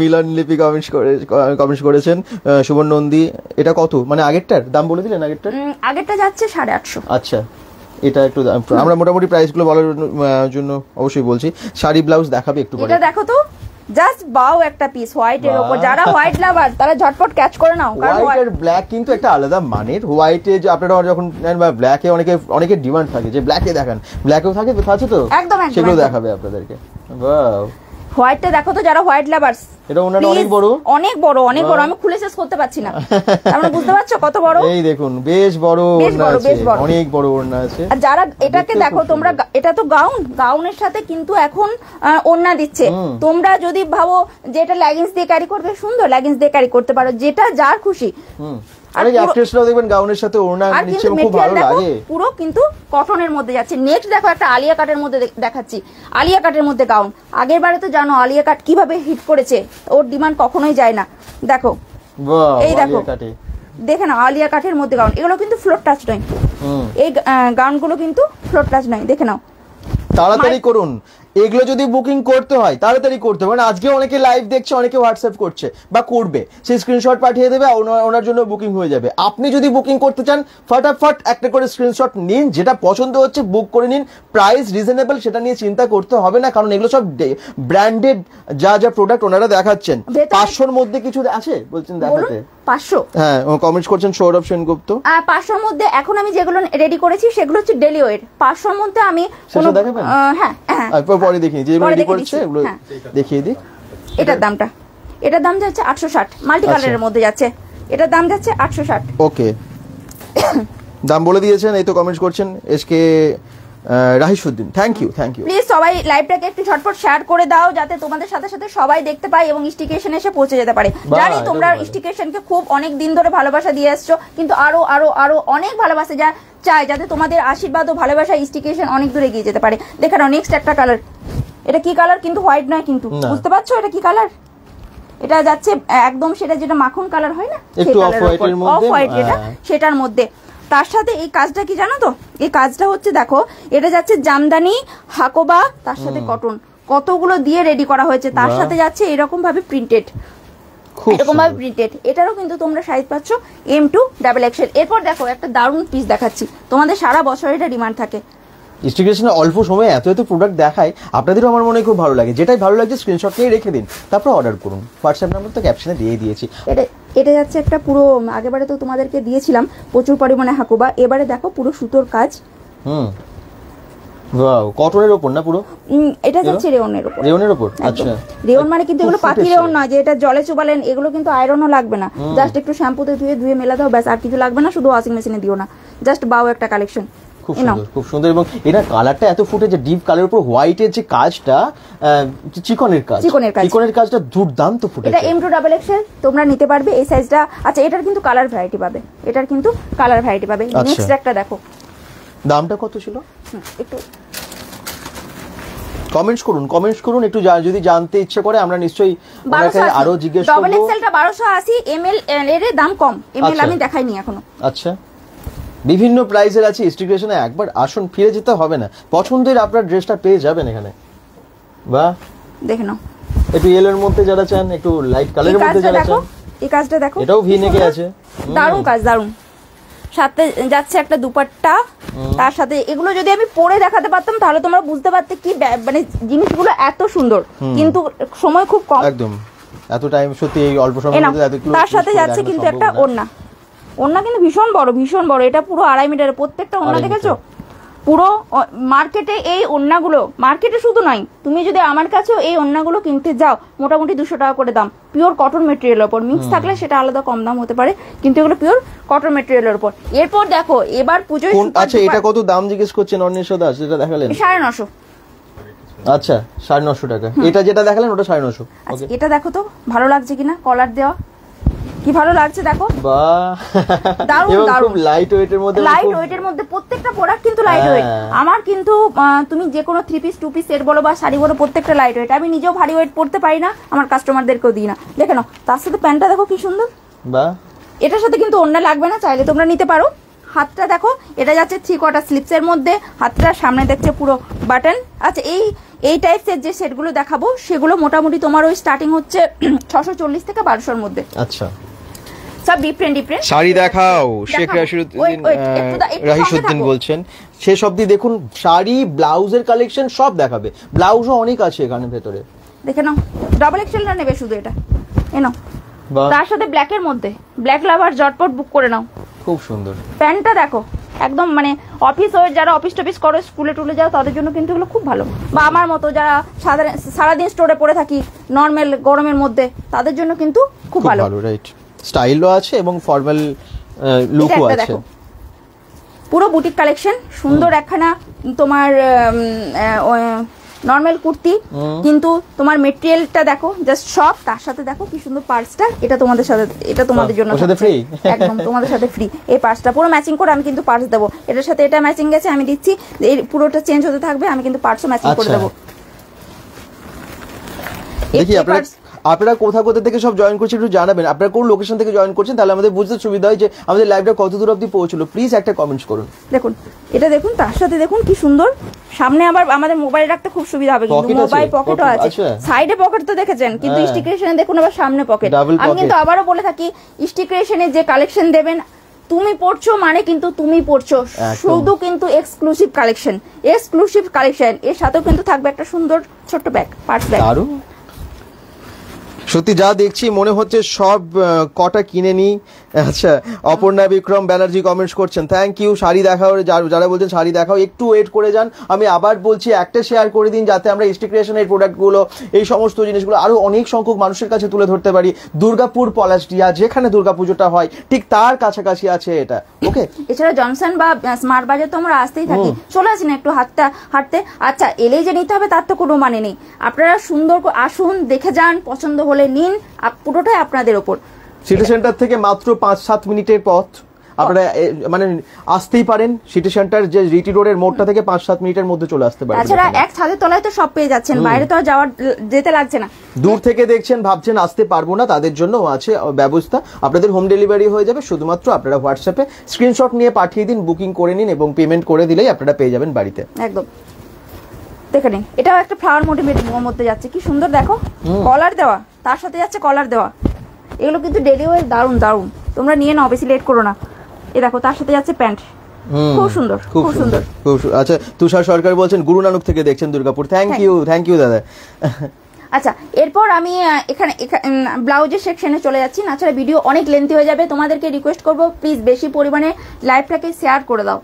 মিলন লিপি কমেন্টস করেছেন। সুবর্ণ নন্দী, এটা কত, মানে আগেরটার দাম বলে দিলেন? আগেরটা যাচ্ছে 850। আচ্ছা, এটা একটু আমরা মোটামুটি প্রাইস গুলো বলার জন্য অবশ্যই বলছি। শাড়ি ব্লাউজ দেখাবে একটু পরে। এটা দেখো তো, জাস্ট বাও একটা পিস হোয়াইট এর উপর। যারা হোয়াইট লাভার তারা ঝটপট ক্যাচ করে নাও, কারণ হোয়াইট আর ব্ল্যাক কিন্তু একটা আলাদা মানের। হোয়াইটে যে আপনারা যখন নেন বা ব্ল্যাকে অনেকের ডিমান্ড থাকে যে ব্ল্যাকে দেখান, ব্ল্যাকেও থাকে তো, একদম সেগুলো দেখাবে আপনাদেরকে। ওয়াও, হোয়াইটটা দেখো তো, যারা হোয়াইট লাভার্স। এটা ওনাটা অনেক বড়, অনেক বড়। আমি খুলে শেষ করতে পারছি না, তোমরা বুঝতে পারছো কত বড়? এই দেখুন, বেশ বড় ওড়না আছে, অনেক বড় ওড়না আছে। আর যারা এটাকে দেখো তোমরা, এটা তো গাউনের সাথে কিন্তু এখন ওড়না দিচ্ছে। তোমরা যদি ভাবো যে এটা লেগিংস দিয়ে ক্যারি করবে, সুন্দর লেগিংস দিয়ে ক্যারি করতে পারো, যেটা যার খুশি। আরে অ্যাক্ট্রেসরাও দেখবেন গাউনের সাথে ওড়না নিচ্ছে, খুব ভালো লাগে। পুরো কিন্তু কটনের মধ্যে যাচ্ছে। নেক্সট দেখো, একটা আলিয়া কাটের মধ্যে দেখাচ্ছি। আলিয়া কাটের মধ্যে গাউন। আগের বারে তো জানো আলিয়া কাট কিভাবে হিট করেছে, ওর ডিমান্ড কখনোই যায় না। দেখো, এই দেখো, দেখে নাও, আলিয়া কাটের মধ্যে গাউন। এগুলো কিন্তু ফ্লোর টাচ নয়, এই গাউনগুলো কিন্তু ফ্লোর টাচ নয়। দেখে নাও, তাড়াতাড়ি করুন। এগুলো যদি বুকিং করতে হয় তাড়াতাড়ি করতে হবে। আজকে অনেকে লাইভ দেখছে, অনেকে হোয়াটসঅ্যাপ করছে বা করবে, সেই স্ক্রিনশট পাঠিয়ে দেবে, ওনার জন্য বুকিং হয়ে যাবে। আপনি যদি বুকিং করতে চান, ফটাফট একটা করে স্ক্রিনশট নিন, যেটা পছন্দ হচ্ছে বুক করে নিন। প্রাইস রিজনেবল, সেটা নিয়ে চিন্তা করতে হবে না, কারণ এগুলো সব ব্র্যান্ডেড যা প্রোডাক্ট ওনারা দেখাচ্ছেন। 500-র মধ্যে কিছু আছে বলছেন দেখাতে? 500? হ্যাঁ, কমেন্টস করছেন সৌরভ সেনগুপ্ত। 500-র মধ্যে এখন আমি যেগুলো রেডি করেছি সেগুলো হচ্ছে ডেলি ওয়ের। 500-র মধ্যে আমি পরে দেখিনি, যেগুলো রেডি করছে এগুলো দেখিয়ে দিই। এটার দাম যাচ্ছে 860, মাল্টি কালারের মধ্যে যাচ্ছে। এটার দাম যাচ্ছে 860। ওকে, দাম বলে দিয়েছেন, এই তো কমেন্টস করছেন। SK Rahisuddin, thank you. Please সবাই লাইভটাকে একটু ঝটপট শেয়ার করে দাও যাতে তোমাদের সাথে সাথে সবাই দেখতে পায় এবং স্টিকেশন এসে পৌঁছে যেতে পারে। জানি তোমরা স্টিকেশনকে খুব অনেক দিন ধরে ভালোবাসা দিয়ে আসছো, কিন্তু আরো আরো আরো অনেক ভালোবাসা চাই যাতে তোমাদের আশীর্বাদ ও ভালোবাসা স্টিকেশন অনেক দূরে এগিয়ে যেতে পারে। দেখে নাও নেক্সট একটা কালার, এটা কি কালার কিন্তু হোয়াইট নয়, কিন্তু বুঝতে পারছো এটা কি কালার? এটা যাচ্ছে একদম সেটা যেটা মাখন কালার হয় না, একটু অফ হোয়াইট, এটা সেটার মধ্যে। তার সাথে এই কাজটা কি জানো তো, এই কাজটা হচ্ছে দেখো এটা যাচ্ছে জামদানি, হাকোবা, তার সাথে কটন, কতগুলো দিয়ে রেডি করা হয়েছে। তার সাথে যাচ্ছে এরকম ভাবে প্রিন্টেড, এরকম ভাবে প্রিন্টেড। এটারও কিন্তু তোমরা সাইজ পাচ্ছ M2 ডাবল এক্সেল। এরপর দেখো একটা দারুণ পিস দেখাচ্ছি, তোমাদের সারা বছর এটা ডিমান্ড থাকে। স্টিকেশনে অল্প সময়ে এত এত প্রোডাক্ট দেখায়, আপনাদেরও আমার মনে খুব ভালো লাগে। যেটাই ভালো লাগছে স্ক্রিনশট নিয়ে রেখে দিন, তারপর অর্ডার করুন। হোয়াটসঅ্যাপ নাম্বার তো ক্যাপশনে দিয়ে দিয়েছি। এটা যাচ্ছে একটা পুরো, আগেবারে তো তোমাদেরকে দিয়েছিলাম প্রচুর পরিমাণে হাকুবা, এবারে দেখো পুরো সুতোর কাজ। ওয়াও, কটনের উপর না পুরো? এটা যাচ্ছে রেওনের উপর। রেওনের উপর, আচ্ছা। রেওন মানে কিন্তু এগুলো পাতি রেওন নয় যে এটা জলে চুবালেন, এগুলো কিন্তু আয়রনও লাগবে না, জাস্ট একটু শ্যাম্পুতে ধুয়ে মেলা দাও, ব্যাস, আর কিছু লাগবে না, শুধু ওয়াশিং মেশিনে দিও না। জাস্ট বাও একটা কালেকশন, খুব সুন্দর, খুব সুন্দর। এবং এটা কালারটা এত ফুটে, যে ডিপ কালারের উপর হোয়াইটের যে কাজটা, চিকনের কাজটা দুর্দান্ত ফুটে। এটা M2 ডাবল এক্সেল, তোমরা নিতে পারবে এই সাইজটা। আচ্ছা, এটার কিন্তু কালার ভ্যারাইটি পাবে, নেক্সট একটা দেখো। দামটা কত ছিল একটু কমেন্টস করুন একটু, যদি জানতে ইচ্ছে করে আমরা নিশ্চয়ই আরো জিজ্ঞেস করব। ডাবল এক্সেলটা 1280 ml এর দাম কম, ml আমি দেখাইনি এখনো। আচ্ছা, বিভিন্ন প্রাইসের আছে। স্টিকেশনে একবার আসুন, ফিরে যেতে হবে না, পছন্দের আপনার ড্রেসটা পেয়ে যাবেন এখানে। বাহ, দেখে নাও। একটু ইয়েলোর মধ্যে যারা চান, একটু লাইট কালারের মধ্যে যারা চান, এই কাজটা দেখো, এটাও ভি নেকে আছে, দারুণ কাজ, দারুণ। সাথে যাচ্ছে একটা দুপাট্টা, তার সাথে এগুলো যদি আমি পরে দেখাতে পারতাম তাহলে তোমরা বুঝতে পারতে কি মানে জিনিসগুলো এত সুন্দর, কিন্তু সময় খুব কম, একদম এত টাইম সত্যি এই অল্প সময়ের মধ্যে এত ক্লোজ। তার সাথে যাচ্ছে কিন্তু একটা ওড়না কিন্তু ভীষণ বড়, এটা পুরো 2.5 মিটারের প্রত্যেকটা ওড়না, দেখেছো? পুরো মার্কেটে এই ওড়নাগুলো, মার্কেটে শুধু নয়, তুমি যদি আমার কাছেও এই ওড়নাগুলো কিনতে যাও মোটামুটি 200 টাকা করে দাম, পিওর কটন মেটেরিয়ালের উপর। মিক্স থাকলে সেটা আলাদা কম দাম হতে পারে, কিন্তু এগুলো পিওর কটন মেটেরিয়ালের উপর। এরপর দেখো এবার পুজোয়, আচ্ছা এটা কত দাম জিজ্ঞেস করছেন অন্বেষা দাস? যেটা দেখালেন 950। আচ্ছা, 950 টাকা। এটা যেটা দেখালেন ওটা 950। আচ্ছা, এটা দেখো তো ভালো লাগছে কিনা, কলার দেওয়া, কি ভালো লাগছে দেখো, বাহ, দারুণ দারুণ। খুব লাইট ওয়েটের মধ্যে প্রত্যেকটা প্রোডাক্ট কিন্তু লাইট ওয়েট। আমার কিন্তু তুমি যে কোনো 3 পিস 2 পিস সেট বলো বা শাড়ি বলো, প্রত্যেকটা লাইট ওয়েট। আমি নিজেও ভারী ওয়েট পড়তে পারি না, আমার কাস্টমারদেরকেও দিই না। দেখে নাও, তার সাথে প্যান্টটা দেখো কি সুন্দর, বাহ। এটার সাথে কিন্তু ওড়না লাগবে না, চাইলে তোমরা নিতে পারো। হাতটা দেখো, এটা যাচ্ছে 3/4 স্লিপস এর মধ্যে, হাতটার সামনে দেখছে পুরো বাটন। আচ্ছা, এই টাইপসের যে সেটগুলো দেখাবো সেগুলো মোটামুটি তোমার ওই স্টার্টিং হচ্ছে 640 থেকে 1200 মধ্যে। আচ্ছা, সব ডিফারেন্ট শাড়ি দেখাও। শেখ রাহিসুদ্দিন বলছেন শেষ অবধি দেখুন, শাড়ি ব্লাউজের কালেকশন সব দেখাবে, ব্লাউজও অনেক আছে এখানে ভেতরে। দেখে নাও, ডাবল এক্সেলটা নেবে শুধু, এটা নাও, তার সাথে ব্ল্যাকের মধ্যে, ব্ল্যাক লাভার জটপট বুক করে নাও। খুব সুন্দর প্যান্টটা দেখো, একদম মানে অফিস ওয়ার, যারা অফিস টফিস করো, স্কুলে টুলে যাও, তাদের জন্য কিন্তু এগুলো খুব ভালো। বা আমার মতো যারা সারাদিন স্টোরে পরে থাকি নর্মাল গরমের মধ্যে, তাদের জন্য কিন্তু খুব ভালো। রাইট, স্টাইলও আছে এবং ফর্মাল লুকও আছে। পুরো বুটিক কালেকশন, সুন্দর একখানা তোমার নর্মাল কুর্তি, কিন্তু তোমার মেটেরিয়ালটা দেখো জাস্ট সব। তার সাথে দেখো কি সুন্দর পার্সটা, এটা তোমাদের সাথে, এটা তোমাদের জন্য একদম তোমাদের সাথে ফ্রি। এই পার্সটা পুরো ম্যাচিং করে আমি কিন্তু পার্স দেবো, এটার সাথে এটা ম্যাচিং গেছে, আমি দিচ্ছি, এই পুরোটা চেঞ্জ হতে থাকবে, আমি কিন্তু পার্সও ম্যাচিং করে দেবো। দেখি আপনারা কোথা থেকে সব জয়েন করছেন একটু জানাবেন। আপনারা কোন লোকেশন থেকে জয়েন করছেন, তাহলে আমাদের বুঝতে সুবিধা হয় যে আমাদের লাইভটা কত দূর অবধি পৌঁছলো। প্লিজ একটা কমেন্টস করুন। দেখুন এটা, দেখুন তার সাথে দেখুন কি সুন্দর, সামনে আবার আমাদের মোবাইল রাখতে খুব সুবিধা হবে, কিন্তু মোবাইল পকেটও আছে, সাইডে পকেট তো দেখেছেন, কিন্তু স্টিকারেশনে দেখুন আবার সামনে পকেট। আমি কিন্তু আবারও বলে থাকি, স্টিকারেশনে যে কালেকশন দেবেন তুমি পড়ছো মানে কিন্তু তুমি পড়ছো, শুধু কিন্তু এক্সক্লুসিভ কালেকশন, এর সাথেও কিন্তু থাকবে একটা সুন্দর ছোট্ট ব্যাগ, পার্স ব্যাগ। সত্যি যা দেখছি মনে হচ্ছে সব কটা কিনে নি। আচ্ছা, অপর্ণা বিক্রম ব্যানার্জি কমেন্টস করছেন, থ্যাংক ইউ। শাড়ি দেখাও, যারা বলছেন শাড়ি দেখাও, একটু ওয়েট করে যান। আমি আবার বলছি, একটা শেয়ার করে দিন যাতে আমরা এসটি ক্রিয়েশনের প্রোডাক্টগুলো, এই সমস্ত জিনিসগুলো আরো অনেক সংখ্যক মানুষের কাছে তুলে ধরতে পারি। দুর্গাপুর পলাশডিয়া, যেখানে দুর্গাপুজোটা হয় ঠিক তার কাছাকাছি আছে এটা। ওকে, এছাড়া জনসন বা স্মার্ট বাজার তো আমরা আসতেই থাকি, চলে আসি না একটু হাঁটতে। আচ্ছা, এলেই যে নিতে হবে তার তো কোনো মানে নেই। আপনারা সুন্দর আসুন, দেখে যান, পছন্দ হলে নিন, পুরোটাই আপনাদের ওপর। সিটি সেন্টার থেকে মাত্র 5-7 মিনিটের পথ, আপনারা মানে আসতেই পারেন। সিটি সেন্টার যে জিটি রোডের মোড়টা থেকে 5-7 মিনিটের মধ্যে চলে আসতে পারেন। তাছাড়া এক ছাদের তলায় তো সব পেয়ে যাচ্ছেন, বাইরে তো আর যেতে লাগছে না। দূর থেকে দেখছেন, ভাবছেন আসতে পারবো না, তাদের জন্য আছে ব্যবস্থা। আপনাদের হোম ডেলিভারি হয়ে যাবে। শুধুমাত্র আপনারা হোয়াটসঅ্যাপে স্ক্রিনশট নিয়ে পাঠিয়ে দিন, বুকিং করে নিন এবং পেমেন্ট করে দিলেই আপনারা পেয়ে যাবেন বাড়িতে। একদম দেখে নিন, এটাও একটা ফ্লাওয়ার মোটিভের মধ্যে যাচ্ছে, কি সুন্দর দেখো, কলার দেওয়া, তার সাথে যাচ্ছে কলার দেওয়া। এগুলো কিন্তু ডেলি ওয়ার দারুন দারুন, তোমরা নিয়ে নাও, বেশি লেট করো না। এ দেখো, তার সাথে যাচ্ছে প্যান্ট, খুব সুন্দর, খুব সুন্দর। আচ্ছা, তুষার সরকার বলছেন গুরু নানক থেকে দেখছেন দুর্গাপুর, থ্যাংক ইউ দাদা। আচ্ছা, এরপর আমি এখানে ব্লাউজের সেকশনে চলে যাচ্ছি। নাছাড়া ভিডিও অনেক লেন্থি হয়ে যাবে, তোমাদেরকে রিকোয়েস্ট করবো প্লিজ বেশি পরিমাণে লাইভটাকে শেয়ার করে দাও।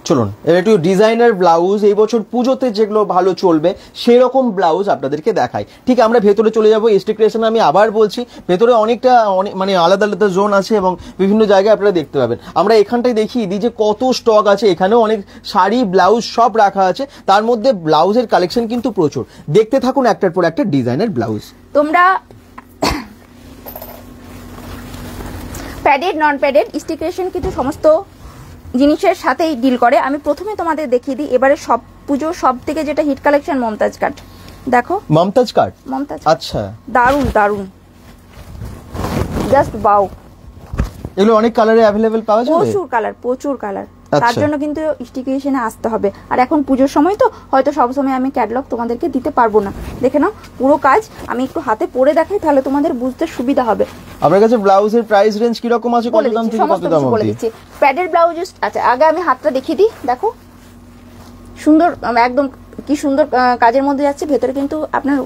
চলুন এবার একটু ডিজাইনার ব্লাউজ, এই বছর পুজোতে যেগুলো ভালো চলবে সেরকম ব্লাউজ আপনাদেরকে দেখাই। ঠিক আমরা ভেতরে চলে যাবো। এসটি ক্রিয়েশন, আমি আবার বলছি, ভেতরে অনেকটা মানে আলাদা আলাদা জোন আছে এবং বিভিন্ন জায়গায় আপনারা দেখতে পাবেন। আমরা এখানটায় দেখিয়ে দিই যে কত স্টক আছে। এখানেও অনেক শাড়ি, ব্লাউজ সব রাখা আছে, তার মধ্যে ব্লাউজের কালেকশন কিন্তু প্রচুর। দেখতে থাকুন একটার পর একটা ডিজাইনার ব্লাউজ। তোমরা প্যাডেড, নন প্যাডেড, এসটি ক্রিয়েশন কিন্তু সমস্ত জিনিসের সাথেই ডিল করে। আমি প্রথমে তোমাদের দেখিয়ে দিই এবারে সব পুজো সব থেকে যেটা হিট কালেকশন, মমতাজ কাট। দেখো, মমতাজ কাট, মমতাজ, আচ্ছা, দারুন দারুন, জাস্ট বাও। এগুলো অনেক কালারে অ্যাভেলেবেল পাওয়া যাবে, প্রচুর কালার। তার জন্য কিন্তু এসটি ক্রিয়েশনে আসতে হবে। আর এখন পুজোর সময় তো হয়তো সব সময় আমি ক্যাটালগ তোমাদেরকে দিতে পারবো না। দেখে নাও পুরো কাজ, আমি একটু হাতে পরে দেখাই, তাহলে তোমাদের বুঝতে সুবিধা হবে। আপনার কাছে ব্লাউজের প্রাইস রেঞ্জ কি রকম আছে, কত দাম থেকে কত দাম বলে দিচ্ছি। প্যাডের ব্লাউজ, আচ্ছা আগে আমি হাতটা দেখিয়ে দিই। দেখো সুন্দর, একদম কি সুন্দর কাজের মধ্যে যাচ্ছে। ভেতরে কিন্তু আপনার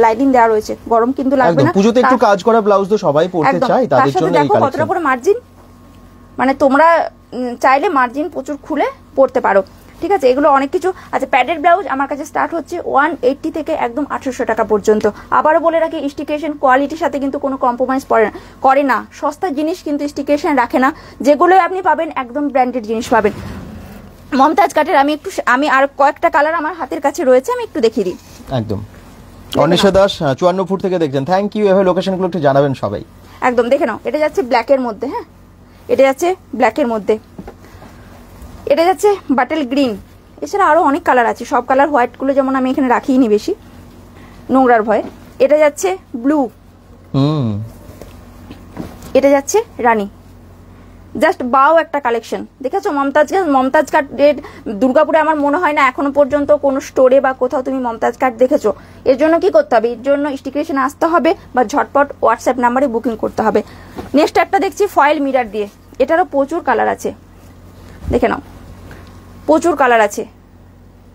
লাইনিং দেওয়া রয়েছে, গরম কিন্তু লাগবে না। পুজোতে একটু কাজ করা ব্লাউজ তো সবাই পরতে চায়, তাদের জন্য এই কালেকশন। কতটা করে মার্জিন, মানে তোমরা চাইলে মার্জিন প্রচুর খুলে পড়তে পারো, ঠিক আছে। এগুলো অনেক কিছু। আচ্ছা, প্যাডের ব্লাউজ আমার কাছে স্টার্ট হচ্ছে 180 থেকে একদম 800 টাকা পর্যন্ত। আবারও বলে রাখি, এসটি ক্রিয়েশন কোয়ালিটির সাথে কিন্তু কোনো কম্প্রোমাইজ করে না। সস্তা জিনিস কিন্তু এসটি ক্রিয়েশন রাখে না। যেগুলো আপনি পাবেন একদম ব্র্যান্ডেড জিনিস পাবেন। মমতাজ কাটের আমি আর কয়েকটা কালার আমার হাতের কাছে রয়েছে, আমি একটু দেখিয়ে দিই। একদম। অনিশা দাস 54 ফুট থেকে দেখছেন, থ্যাংক ইউ। এভাবে লোকেশনগুলো একটু জানাবেন সবাই। একদম দেখে নাও, এটা যাচ্ছে ব্ল্যাকের মধ্যে, হ্যাঁ এটা যাচ্ছে ব্ল্যাকের মধ্যে, এটা যাচ্ছে বাটেল গ্রিন। এছাড়া আরো অনেক কালার আছে, সব কালার হোয়াইট গুলো যেমন আমি এখানে রাখিনি বেশি নোংরার ভয়ে। এটা যাচ্ছে ব্লু, এটা যাচ্ছে রানী। জাস্ট বাও একটা কালেকশন, দেখেছো। মমতাজ কাটের দুর্গাপুরে আমার মনে হয় না এখনো পর্যন্ত কোনো স্টোরে বা কোথাও তুমি মমতাজ কাট দেখেছো। এর জন্য কি করতে হবে, এর জন্য এসটি ক্রিয়েশনে আসতে হবে বা ঝটপট হোয়াটসঅ্যাপ নাম্বারে বুকিং করতে হবে। নেক্সট একটা দেখছি ফয়েল মিরার দিয়ে, এটারও প্রচুর কালার আছে, দেখে নাও প্রচুর কালার আছে,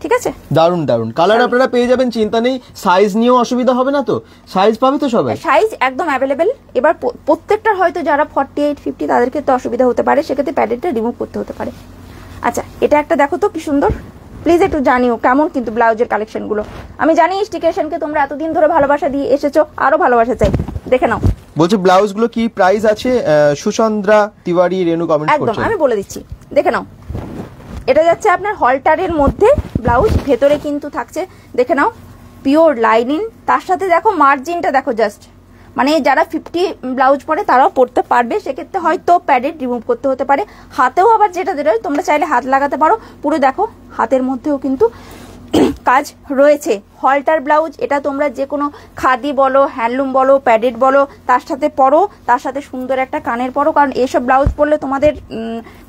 ঠিক আছে। দারুন দারুন কালার আপনারা পেয়ে যাবেন, চিন্তা নেই। সাইজ নিয়েও অসুবিধা হবে না তো, সাইজ পাবে তো সবাই, সাইজ একদম অ্যাভেলেবেল। এবার প্রত্যেকটার হয়তো যারা 48, 50 তাদের ক্ষেত্রে অসুবিধা হতে পারে, সেক্ষেত্রে প্যাডেডটা রিমুভ করতে হতে পারে। আচ্ছা, এটা একটা দেখো তো কি সুন্দর, প্লিজ একটু জানিও কেমন কিন্তু ব্লাউজের কালেকশনগুলো। আমি জানি এসটি ক্রিয়েশনকে তোমরা এতদিন ধরে ভালোবাসা দিয়ে এসেছো, আরো ভালোবাসা চাই, দেখে নাও। বলছি ব্লাউজগুলো কি প্রাইস আছে? সুচন্দ্রা তিওয়ারি রেনু কমেন্ট করছেন, একদম আমি বলে দিচ্ছি, দেখে নাও। এটা যাচ্ছে আপনার হলটারের মধ্যে ব্লাউজ, ভেতরে কিন্তু থাকছে দেখে নাও পিওর লাইনিং। তার সাথে দেখো মার্জিনটা দেখো, জাস্ট মানে যারা 50 ব্লাউজ পরে তারাও পরতে পারবে। সেক্ষেত্রে হয়তো প্যাডেড রিমুভ করতে হতে পারে। হাতেও আবার যেটা দিলে তোমরা চাইলে হাত লাগাতে পারো। পুরো দেখো হাতের মধ্যেও কিন্তু কাজ রয়েছে। হলটার ব্লাউজ, এটা তোমরা যে কোনো খাদি বলো, হ্যান্ডলুম বলো, প্যাডেড বলো, তার সাথে পরো, তার সাথে সুন্দর একটা কানের পরো। কারণ এসব ব্লাউজ পরলে তোমাদের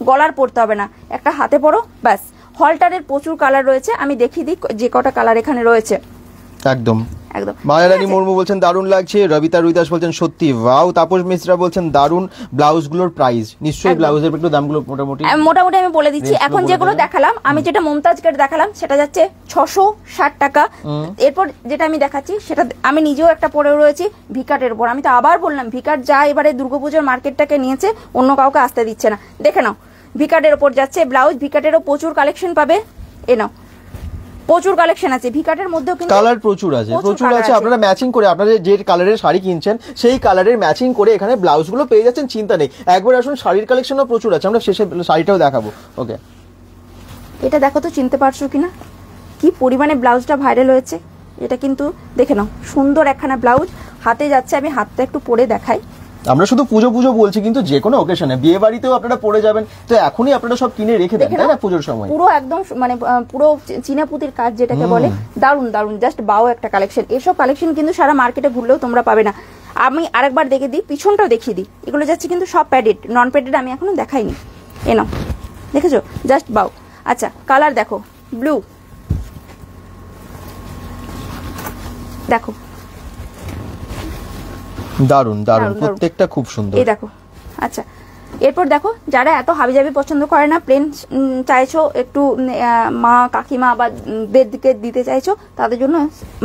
গলার পরতে হবে না, একটা হাতে পরো ব্যাস। হলটারের প্রচুর কালার রয়েছে, আমি দেখিয়ে দিই যে কটা কালার এখানে রয়েছে। একদম একদম। মায়ারানী মুর্মু বলছেন দারুণ লাগছে, রবিতা রুইদাস বলছেন সত্যি ওয়াও, তাপস মিশ্রা বলছেন দারুণ, ব্লাউজগুলোর প্রাইস নিশ্চয়ই ব্লাউজের একটু দামগুলো মোটামুটি আমি বলে দিচ্ছি। এখন যেগুলো দেখালাম, আমি যেটা মুমতাজ কাট দেখালাম সেটা যাচ্ছে 660 টাকা। এরপর যেটা আমি দেখাচ্ছি সেটা আমি নিজেও একটা পরে রয়েছি ভিকাটের উপর। আমি তো আবার বললাম ভিকাট যা এবারে দুর্গাপুজোর মার্কেটটাকে নিয়েছে অন্য কাউকে আসতে দিচ্ছে না। দেখে নাও ভিকাটের উপর যাচ্ছে ব্লাউজ, ভিকাটেরও প্রচুর কালেকশন পাবে। এ নাও প্রচুর কালেকশন আছে ভিকাটের মধ্যেও, কিন্তু কালার প্রচুর আছে, প্রচুর আছে। আপনারা ম্যাচিং করে আপনারা যে কালারের শাড়ি কিনছেন সেই কালারের ম্যাচিং করে এখানে ব্লাউজগুলো পেয়ে যাচ্ছেন, চিন্তা নেই। একবার আসুন, শাড়ির কালেকশনও প্রচুর আছে, আমরা শেষে শাড়িটাও দেখাবো। ওকে, এটা দেখো তো চিনতে পারছো কিনা, কি পরিমাণে ব্লাউজটা ভাইরাল হয়েছে। এটা কিন্তু দেখে নাও সুন্দর একখানা ব্লাউজ, হাতে যাচ্ছে। আমি হাতটা একটু পরে দেখাই। আমরা শুধু পুজো পুজো বলছি, কিন্তু যে কোনো অকেশনে বিয়ে বাড়িতেও আপনারা পরে যাবেন, তো এখনই আপনারা সব কিনে রেখে দেন, তাই না? পুজোর সময় পুরো একদম মানে পুরো চীনাপুতির কাজ যেটাকে বলে, দারুন দারুন, জাস্ট বাও একটা কালেকশন। এসব কালেকশন কিন্তু সারা মার্কেটে ঘুরলেও তোমরা পাবে না। আমি আরেকবার দেখে দিই, পিছনটাও দেখিয়ে দিই। এগুলো যাচ্ছে কিন্তু সব প্যাডেড, নন প্যাডেড আমি এখনো দেখাইনি। এ নাও দেখেছো, জাস্ট বাও। আচ্ছা কালার দেখো, ব্লু দেখো, দারুন দারুন, প্রত্যেকটা খুব সুন্দর। এই দেখো। আচ্ছা এরপর দেখো, যারা এত হাবিজাবি পছন্দ করে না, প্লেন চাইছো, একটু মা কাকিমা বা বেদকে দিতে চাইছো, তাদের জন্য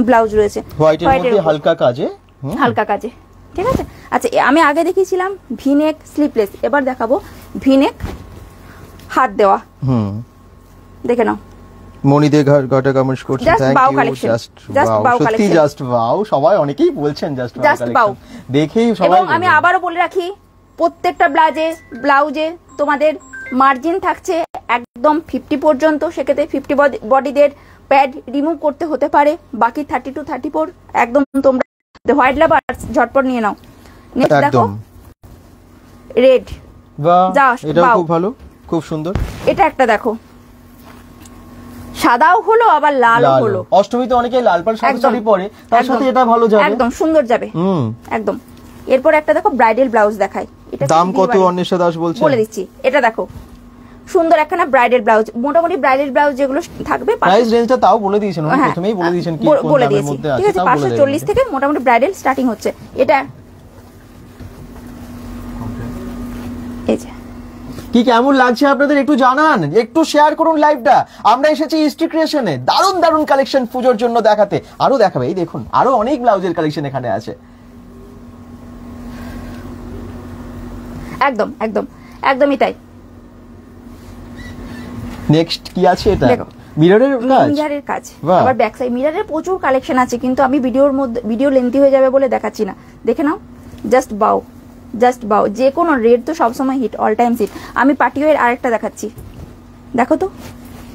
ব্লাউজ রয়েছে হোয়াইটের মধ্যে হালকা কাজে, হালকা কাজে, ঠিক আছে। আচ্ছা আমি আগে দেখিয়েছিলাম ভিনেক স্লিপলেস, এবার দেখাবো ভিনেক হাত দেওয়া। দেখে নাও। মনিদে ঘটা কমেন্টস করছে, থ্যাংক ইউ, জাস্ট ওয়াও, সত্যি জাস্ট ওয়াও। সবাই অনেকেই বলছেন জাস্ট ওয়াও, দেখেই সবাই। এবং আমি আবারও বলে রাখি, প্রত্যেকটা ব্লাউজে তোমাদের মার্জিন থাকছে একদম 50 পর্যন্ত। সেক্ষেত্রে 50 বডিদের প্যাড রিমুভ করতে হতে পারে, বাকি 30 to 34 একদম তোমরা হোয়াইট লাভার ঝটপট নিয়ে নাও। নেক্সট দেখো রেড, বাহ, এটাও খুব ভালো, খুব সুন্দর। এটা একটা দেখো, সাদাও হলো আবার লালও হলো। অষ্টমীতে অনেকে লাল পাড় সাদা শাড়ি পরে, তার সাথে এটা ভালো যাবে, একদম সুন্দর যাবে একদম। এরপর একটা দেখো ব্রাইডাল ব্লাউজ দেখাই। এটা দাম কত অন্বেষা দাস বলছে, বলে দিচ্ছি। এটা দেখো সুন্দর একখানা ব্রাইডাল ব্লাউজ, মোটামুটি ব্রাইডাল ব্লাউজ যেগুলো থাকবে, প্রাইস রেঞ্জটা তাও বলে দিয়েছেন, উনি প্রথমেই বলে দিয়েছেন কি কোন দামের মধ্যে আছে, ঠিক আছে। 540 থেকে মোটামুটি ব্রাইডাল স্টার্টিং হচ্ছে। এটা এই যে কি কেমন লাগছে আপনাদের একটু জানান, একটু শেয়ার করুন লাইভটা। আমরা এসেছি ইস্টি ক্রিয়েশনে দারুণ দারুণ কালেকশন পুজোর জন্য দেখাতে, আরো দেখাবে। এই দেখুন আরো অনেক ব্লাউজের কালেকশন এখানে আছে। একদম একদম একদমই তাই। নেক্সট কি আছে? এটা মিররের কাজ, আবার ব্যাক সাইড মিররের প্রচুর কালেকশন আছে, কিন্তু আমি ভিডিও লেন্থি হয়ে যাবে বলে দেখাচ্ছি না। দেখে নাও, জাস্ট বাও, জাস্ট বাও। যে কোনো রেড তো সবসময় হিট, অল টাইম হিট। আমি পার্টিওয়ের আরেকটা দেখাচ্ছি, দেখো তো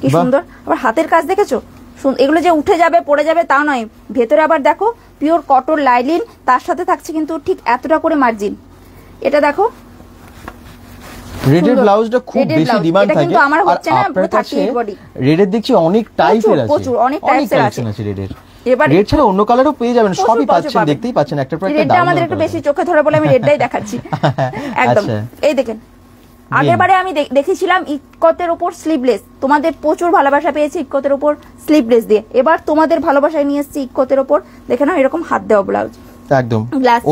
কি সুন্দর। আবার হাতের কাজ দেখেছো, এগুলো যে উঠে যাবে পড়ে যাবে তা নয়, ভেতরে আবার দেখো পিওর কটন লাইলিন, তার সাথে থাকছে কিন্তু ঠিক এতটা করে মার্জিন। এটা দেখো রেডের ব্লাউজটা খুব বেশি ডিমান্ড থাকে, কিন্তু আমার হচ্ছে না, পুরো 38 বডি। রেডের দেখছি অনেক টাইপের আছে, প্রচুর অনেক টাইপের আছে রেডের। এবার রেড ছাড়া অন্য কালারও পেয়ে যাবেন, সবই পাচ্ছেন, দেখতেই পাচ্ছেন। একটা পর একটা দাম আমাদের একটু বেশি চোখে ধরে বলে আমি রেডটাই দেখাচ্ছি একদম। এই দেখেন, আগেরবারে আমি দেখেছিলাম ইকতের উপর স্লিভলেস, তোমাদের প্রচুর ভালোবাসা পেয়েছি ইকতের উপর স্লিভলেস দিয়ে। এবার তোমাদের ভালোবাসায় নিয়ে এসেছি ইকতের উপর, দেখে নাও এরকম হাত দেওয়া ব্লাউজ একদম।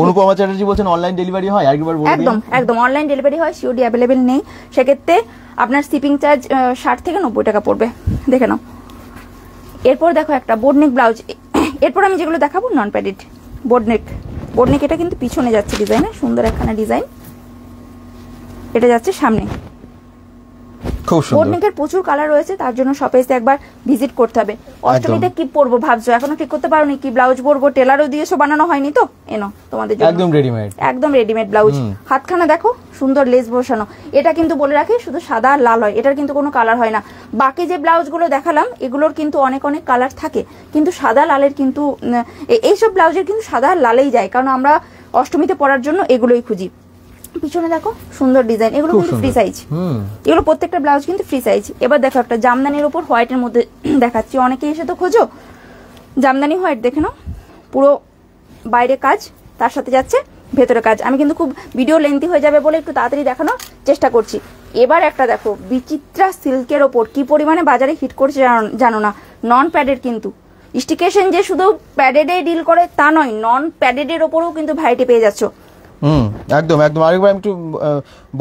অনুপমা চ্যাটার্জি বলছেন অনলাইন ডেলিভারি হয়, আরেকবার বলে দিন। একদম একদম অনলাইন ডেলিভারি হয়, সিওডি अवेलेबल নেই। সেক্ষেত্রে আপনার শিপিং চার্জ 60 থেকে 90 টাকা পড়বে, দেখে নাও। এরপর দেখো একটা বোর্ডনেক ব্লাউজ। এরপর আমি যেগুলো দেখাবো নন প্যাডেড বোর্ডনেক। এটা কিন্তু পিছনে যাচ্ছে ডিজাইনে, সুন্দর একখানা ডিজাইন। এটা যাচ্ছে সামনে। খুব সুন্দর। বোর্ডনেকের প্রচুর কালার রয়েছে, তার জন্য শপে এসে একবার ভিজিট করতে হবে। অষ্টমীতে কি পরবো ভাবছো, এখনো ঠিক করতে পারোনি কি ব্লাউজ পরবো? টেলারও দিয়েছো, বানানো হয়নি তো? এনো তোমাদের জন্য একদম রেডিমেড, একদম রেডিমেড ব্লাউজ। হাতখানা দেখো সুন্দর লেস বসানো। এটা কিন্তু বলে রাখি শুধু সাদা আর লাল হয়, এটার কিন্তু কোনো কালার হয় না। বাকি যে ব্লাউজগুলো দেখালাম এগুলোর কিন্তু অনেক অনেক কালার থাকে, কিন্তু সাদা লালের কিন্তু এইসব ব্লাউজের কিন্তু সাদা আর লালেই যায়, কারণ আমরা অষ্টমীতে পরার জন্য এগুলোই খুঁজি। পিছনে দেখো সুন্দর ডিজাইন, এগুলো কিন্তু ফ্রি সাইজ, এগুলো প্রত্যেকটা ব্লাউজ কিন্তু ফ্রি সাইজ। এবার দেখো একটা জামদানির উপর হোয়াইটের মধ্যে দেখাচ্ছি, অনেকে এসে তো খোঁজো জামদানি হোয়াইট। দেখে নাও পুরো বাইরে কাজ, তার সাথে যাচ্ছে ভেতরে কাজ। আমি কিন্তু খুব ভিডিও লেন্থি হয়ে যাবে বলে একটু তাড়াতাড়ি দেখানোর চেষ্টা করছি। এবার একটা দেখো বিচিত্রা সিল্কের ওপর, কি পরিমাণে বাজারে হিট করছে জানো না, নন প্যাডের কিন্তু স্টিকেশন যে শুধু প্যাডেডে ডিল করে তা নয়, নন প্যাডেডের ওপরেও কিন্তু ভ্যারাইটি পেয়ে যাচ্ছ। একদম একদম। আরেকবার আমি একটু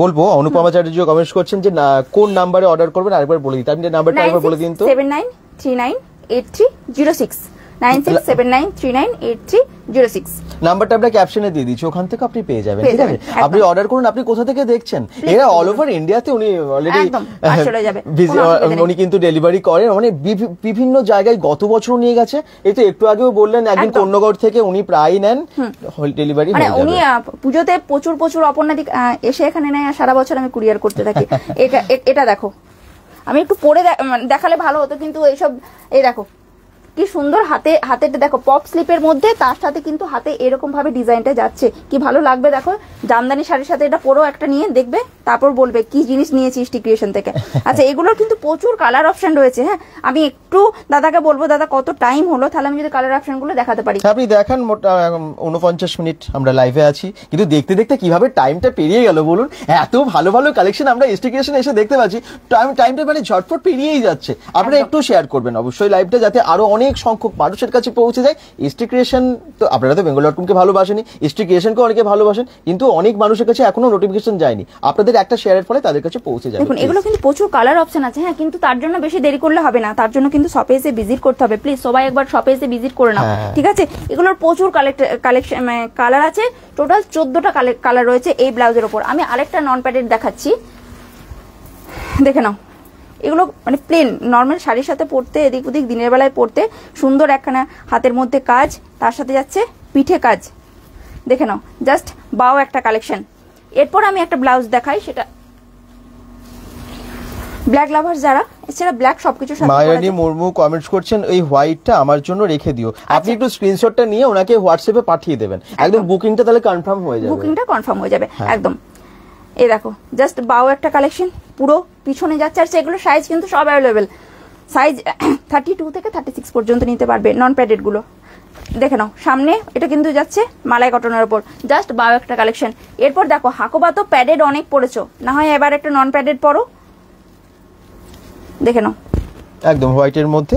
বলবো, অনুপমা চ্যাটার্জি কমেন্টস করছেন যে কোন নাম্বারে অর্ডার করবেন, আরেকবার বলে দিন। আপনি নাম্বারটা আরেকবার বলে দিন তো। 96798306 9679398306 নাম্বারটা আমরা ক্যাপশনে দিয়ে দিচ্ছি, ওখান থেকে আপনি পেয়ে যাবেন। ঠিক আছে, আপনি অর্ডার করুন। আপনি কোথা থেকে দেখছেন? এরা অল ওভার ইন্ডিয়াতে উনি অলরেডি উনি কিন্তু ডেলিভারি করেন, মানে বিভিন্ন জায়গায়। গত বছর নিয়ে গেছে, এই তো একটু আগেও বললেন একদিন কন্যগড় থেকে উনি প্রায় নেন ডেলিভারি। মানে উনি পুজোতে প্রচুর প্রচুর অপর্ণাদি এসে এখানে নেয়, সারা বছর আমি কুরিয়ার করতে থাকি। এটা দেখো, আমি একটু পরে দেখালে ভালো হতো, কিন্তু এইসব এই দেখো কি সুন্দর হাতেটা দেখো, পপ স্লিপের মধ্যে তার সাথে কিন্তু হাতে এরকম ভাবে ডিজাইনটা যাচ্ছে, কি ভালো লাগবে দেখো। জামদানি শাড়ির সাথে এটা পরো একটা নিয়ে দেখবে, তারপর বলবে কি জিনিস নিয়েছি ইস্টি ক্রিয়েশন থেকে। আচ্ছা, এগুলোর কিন্তু প্রচুর কালার অপশন রয়েছে। হ্যাঁ, আমি একটু দাদাকে বলবো, দাদা কত টাইম হলো, তাহলে আমি যদি কালার অপশন গুলো দেখাতে পারি। আপনি দেখান, 49 মিনিট আমরা লাইভে আছি, কিন্তু দেখতে দেখতে কিভাবে টাইমটা পেরিয়ে গেল বলুন। এত ভালো ভালো কালেকশন আমরা ইস্টি ক্রিয়েশন এসে দেখতে পাচ্ছি, টাইমটা মানে ঝটফট পেরিয়েই যাচ্ছে। আপনারা একটু শেয়ার করবেন অবশ্যই লাইভটা, যাতে আরো অনেক সংখ্যক মানুষের কাছে পৌঁছে যায়। ইস্টি ক্রিয়েশন তো আপনারা তো bengal.com-কে ভালোবাসেনি, ইস্টি ক্রিয়েশনকে অনেকে ভালোবাসেন, কিন্তু অনেক মানুষের কাছে এখনো নোটিফিকেশন যায়নি। আপনাদের একটা শেয়ারের ফলে তাদের কাছে পৌঁছে যাবে। দেখুন, এগুলো কিন্তু প্রচুর কালার অপশন আছে। হ্যাঁ, কিন্তু তার জন্য বেশি দেরি করলে হবে না, তার জন্য কিন্তু শপে এসে ভিজিট করতে হবে। প্লিজ সবাই একবার শপে এসে ভিজিট করে নাও, ঠিক আছে? এগুলোর প্রচুর কালেকশন কালার আছে, টোটাল 14টা কালার রয়েছে এই ব্লাউজের ওপর। আমি আরেকটা নন প্যাডেড দেখাচ্ছি, দেখে নাও। এগুলো মানে প্লেন নর্মাল শাড়ির সাথে পরতে, এদিক ওদিক দিনের বেলায় পরতে সুন্দর। একখানা হাতের মধ্যে কাজ, তার সাথে যাচ্ছে পিঠে কাজ, দেখে নাও, জাস্ট বাও একটা কালেকশন। এরপর আমি একটা ব্লাউজ দেখাই, সেটা ব্ল্যাক লাভার যারা, এছাড়া ব্ল্যাক সবকিছুর সাথে। মায়ারানী মুর্মু কমেন্টস করছেন, এই হোয়াইটটা আমার জন্য রেখে দিও। আপনি একটু স্ক্রিনশটটা নিয়ে ওনাকে হোয়াটসঅ্যাপে পাঠিয়ে দেবেন, একদম বুকিংটা তাহলে কনফার্ম হয়ে যাবে। বুকিংটা কনফার্ম হয়ে যাবে একদম। এই দেখো, জাস্ট বাও একটা কালেকশন, পুরো পিছনে যাচ্ছে। আর সেগুলো সাইজ কিন্তু সব অ্যাভেলেবেল, সাইজ 32 থেকে 36 পর্যন্ত নিতে পারবে নন প্যাডেড গুলো। দেখে নাও, সামনে এটা কিন্তু যাচ্ছে মালাই কটনের উপর, জাস্ট বাও একটা কালেকশন। এরপর দেখো, হাকোবা তো প্যাডেড অনেক পড়েছো, না হয় এবার একটা নন প্যাডেড পরো, দেখে নাও, একদম হোয়াইটের মধ্যে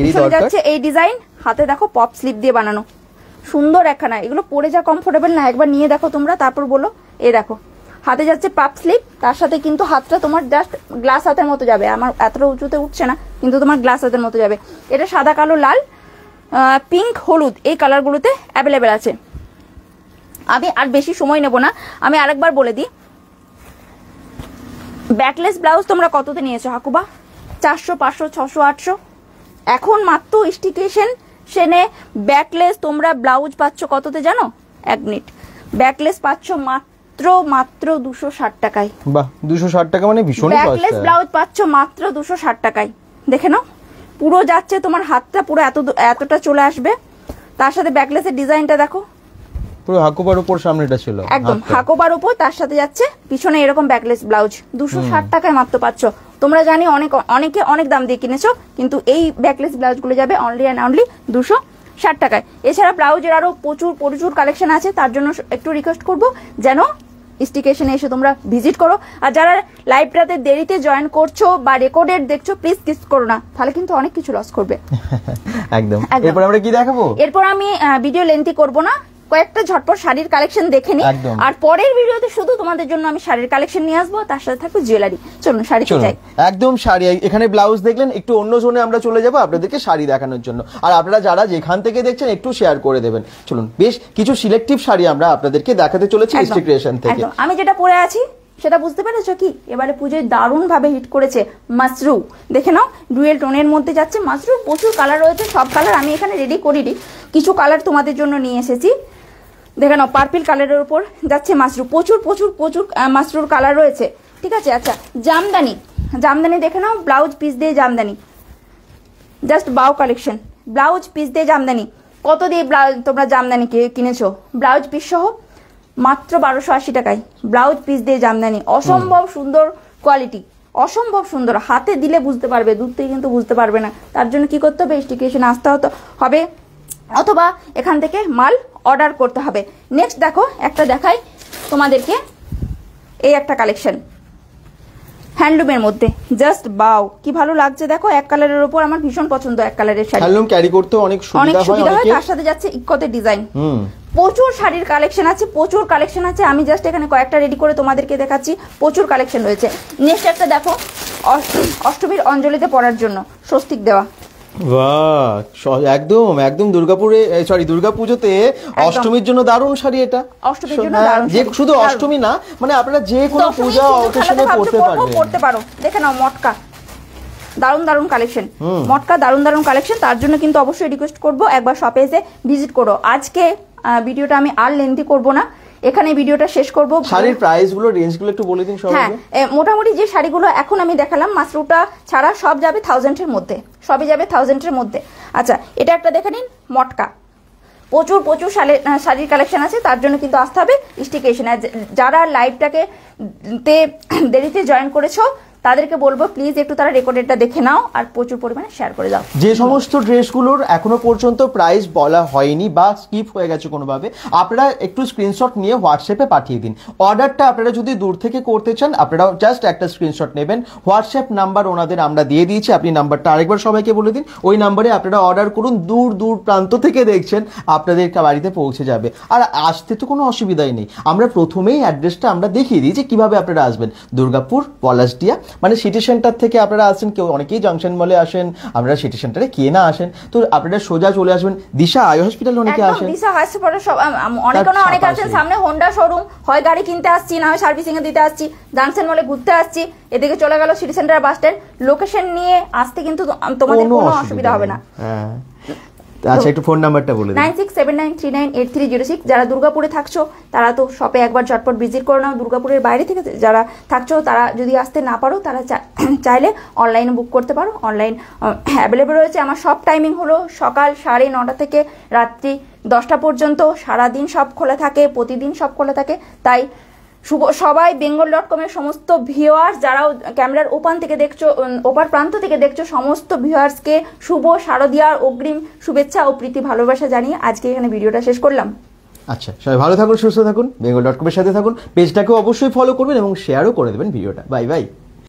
পিছনে যাচ্ছে এই ডিজাইন, হাতে দেখো পপ স্লিপ দিয়ে বানানো, সুন্দর একখানা। এগুলো পরে যা কমফোর্টেবল না, একবার নিয়ে দেখো তোমরা, তারপর বলো। এই দেখো, হাতে যাচ্ছে পাপ স্লিপ, তার সাথে কিন্তু হাতটা তোমার জাস্ট গ্লাস হাতের মতো যাবে। আমার এতটা উঁচুতে উঠছে না, কিন্তু তোমার গ্লাস হাতের মতো যাবে। এটা সাদা, কালো, লাল, পিঙ্ক, হলুদ এই কালারগুলোতে অ্যাভেলেবেল আছে। আমি আর বেশি সময় নেব না, আমি আরেকবার বলে দিই। ব্যাকলেস ব্লাউজ তোমরা কততে নিয়েছো হাকুবা? 400, 500, 600, 800। এখন মাত্র স্টিকেশন সেনে ব্যাকলেস তোমরা ব্লাউজ পাচ্ছ কততে জানো? 1 মিনিট, ব্যাকলেস পাচ্ছ মাত্র 260 টাকায়। বাহ, 260 টাকা মানে ভীষণই সস্তা। ব্যাকলেস ব্লাউজ পাচ্ছ মাত্র 260 টাকায়। দেখে নাও, পুরো যাচ্ছে তোমার হাতটা পুরো এতটা চলে আসবে। তার সাথে ব্যাকলেসের ডিজাইনটা দেখো, পুরো হাকোবার উপর সামনেটা ছিল, একদম হাকোবার উপর, তার সাথে যাচ্ছে পিছনে এরকম ব্যাকলেস ব্লাউজ। 260 টাকায় মাত্র পাচ্ছ। তোমরা জানি অনেকে অনেক দাম দিয়ে কিনেছো, কিন্তু এই ব্যাকলেস ব্লাউজ গুলো যাবে অনলি অ্যান্ড অনলি 260 টাকায়। এছাড়া ব্লাউজের আরো প্রচুর কালেকশন আছে, তার জন্য একটু রিকোয়েস্ট করবো যেন স্টিকেশনে এসে তোমরা ভিজিট করো। আর যারা লাইভটাতে দেরিতে জয়েন করছো বা রেকর্ডেড দেখছো, প্লিজ কিস করো না, তাহলে কিন্তু অনেক কিছু লস করবে। একদম। এরপর আমরা কি দেখাবো? এরপর আমি ভিডিও লেন্থি করব না, কয়েকটা ঝটপট শাড়ির কালেকশন দেখে নি, আর পরের ভিডিওতে শুধু তোমাদের জন্য আমি শাড়ির কালেকশন নিয়ে আসবো, তার সাথে থাকবে জুয়েলারি। চলুন শাড়িতে যাই। একদম শাড়ি, এখানে ব্লাউজ দেখলেন, একটু অন্য জোনে আমরা চলে যাবো আপনাদেরকে শাড়ি দেখানোর জন্য। আর আপনারা যারা যেখান থেকে দেখছেন একটু শেয়ার করে দেবেন। চলুন, বেশ কিছু সিলেক্টিভ শাড়ি আমরা আপনাদেরকে দেখাতে চলেছি ইস্টি ক্রিয়েশন থেকে। আমি যেটা পরে আছি সেটা বুঝতে পেরেছো কি? এবারে পুজোয় দারুণ ভাবে হিট করেছে মাশরু। দেখে নাও, ডুয়েল টোনের মধ্যে যাচ্ছে মাশরু। প্রচুর কালার রয়েছে, সব কালার আমি এখানে রেডি করিনি, কিছু কালার তোমাদের জন্য নিয়ে এসেছি। দেখে নাও, পার্পল কালারের উপর যাচ্ছে মাশরু। প্রচুর মাশরুর কালার রয়েছে, ঠিক আছে। আচ্ছা, জামদানি দেখে নাও, ব্লাউজ পিস দিয়ে জামদানি, জাস্ট বাও কালেকশন। ব্লাউজ পিস দিয়ে জামদানি, কত দিয়ে তোমরা জামদানি কিনেছো? ব্লাউজ পিস সহ মাত্র 1280 টাকায় ব্লাউজ পিস দিয়ে জামদানি। অসম্ভব সুন্দর কোয়ালিটি, অসম্ভব সুন্দর। হাতে দিলে বুঝতে পারবে, দূর থেকে কিন্তু বুঝতে পারবে না। তার জন্য কি করতে হবে? স্টিকেশন আসতে হবে, অথবা এখান থেকে মাল অর্ডার করতে হবে। নেক্সট দেখো, একটা দেখাই তোমাদেরকে, এই একটা কালেকশন। হ্যান্ডলুমের মধ্যে জাস্ট বাও কি ভালো লাগছে দেখো, এক কালারের উপর আমার ভীষণ পছন্দ, এক কালারের শাড়ি, হ্যান্ডলুম ক্যারি করতে অনেক অনেক সুবিধা সুবিধা হয়। হয়। তার সাথে যাচ্ছে ইক্কতের ডিজাইন, প্রচুর শাড়ির কালেকশন আছে, প্রচুর কালেকশন আছে। আমি জাস্ট এখানে কয়েকটা রেডি করে তোমাদেরকে দেখাচ্ছি, প্রচুর কালেকশন রয়েছে। নেক্সট একটা দেখো, অষ্টমীর অঞ্জলিতে পরার জন্য স্বস্তিক দেওয়া, বাহ একদম একদম দুর্গাপুরে সরি দুর্গাপুজোতে অষ্টমীর জন্য দারুণ শাড়ি এটা। অষ্টমীর জন্য দারুণ যে শাড়ি। শুধু দারুণ। অষ্টমী না, মানে আপনারা যে কোনো দশমী, পূজা সিঁদুর অকেশনে খেলাতে পড়তে ভাবছো পারবেন। পড়তে পারো, দেখে নাও মটকা, দারুণ দারুণ কালেকশন, মটকা দারুণ দারুণ কালেকশন। তার জন্য কিন্তু অবশ্যই রিকোয়েস্ট করবো একবার শপে এসে ভিজিট করো। আজকে ভিডিওটা আমি আর লেন্থি করব না, এখানে ভিডিওটা শেষ করব। শাড়ির প্রাইস গুলো রেঞ্জ গুলো একটু বলে দিন হ্যাঁ, সবাইকে। মোটামুটি যে শাড়িগুলো এখন আমি দেখালাম মাসরুটা ছাড়া সব যাবে 1000 এর মধ্যে, সবই যাবে 1000 এর মধ্যে। আচ্ছা, এটা একটা দেখে নিন মটকা, প্রচুর প্রচুর শাড়ির কালেকশন আছে, তার জন্য কিন্তু আসতে হবে স্টিকেশন। যারা লাইভটাকে দেরিতে জয়েন করেছো তাদেরকে বলবো প্লিজ একটু তারা রেকর্ডেডটা দেখে নাও আর প্রচুর পরিমাণে শেয়ার করে দাও। যে সমস্ত ড্রেসগুলোর এখনো পর্যন্ত প্রাইস বলা হয়নি বা স্কিপ হয়ে গেছে কোনোভাবে, আপনারা একটু স্ক্রিনশট নিয়ে হোয়াটসঅ্যাপে পাঠিয়ে দিন। অর্ডারটা আপনারা যদি দূর থেকে করতে চান আপনারা জাস্ট একটা স্ক্রিনশট নেবেন, হোয়াটসঅ্যাপ নাম্বার ওনাদের আমরা দিয়ে দিয়েছি, আপনি নাম্বারটা আরেকবার সবাইকে বলে দিন, ওই নাম্বারে আপনারা অর্ডার করুন। দূর দূর প্রান্ত থেকে দেখছেন, আপনাদের বাড়িতে পৌঁছে যাবে। আর আসতে তো কোনো অসুবিধাই নেই, আমরা প্রথমেই অ্যাড্রেসটা আমরা দেখিয়ে দিই যে কিভাবে আপনারা আসবেন। দুর্গাপুর পলাশডিয়া, মানে সিটি সেন্টার থেকে আপনারা আসেন, কেউ অনেকেই জাংশন মলে আসেন, আপনারা সিটি সেন্টারে কে না আসেন, তো আপনারা সোজা চলে আসবেন দিশা আই হসপিটাল, অনেকে আসেন দিশা হাসপাতাল সব অনেকে আছেন, সামনে হোন্ডা শোরুম, হয় গাড়ি কিনতে আসছি না হয় সার্ভিসিং এ দিতে আসছি, জাংশন মলে ঘুরতে আসছি, এদিকে চলে গেল city centre bus stand. Location নিয়ে আসতে কিন্তু তোমাদের কোনো অসুবিধা হবে না। হ্যাঁ, আচ্ছা একটু ফোন নাম্বারটা বলে দিন। 9679398306। যারা দুর্গাপুরে থাকছো তারা তো শপে একবার ঝটপট ভিজিট করে নাও। দুর্গাপুরের বাইরে থেকে যারা থাকছো তারা যদি আসতে না পারো তারা চাইলে অনলাইনে বুক করতে পারো, অনলাইন অ্যাভেলেবল রয়েছে। আমার সব টাইমিং হলো সকাল 9:30 থেকে রাত্রি 10টা পর্যন্ত, সারাদিন সব খোলা থাকে, প্রতিদিন সব খোলা থাকে। তাই সবাই bengal.com এর সমস্ত ভিউয়ার্স যারাও ক্যামেরার ওপার প্রান্ত থেকে দেখছো, সমস্ত ভিউয়ার্সকে শুভ শারদীয়ার অগ্রিম শুভেচ্ছা ও প্রীতি ভালোবাসা জানিয়ে আজকে এখানে ভিডিওটা শেষ করলাম। আচ্ছা, সবাই ভালো থাকুন, সুস্থ থাকুন, bengal.com এর সাথে থাকুন, পেজটাকেও অবশ্যই ফলো করবেন এবং শেয়ারও করে দেবেন ভিডিওটা। Bye bye.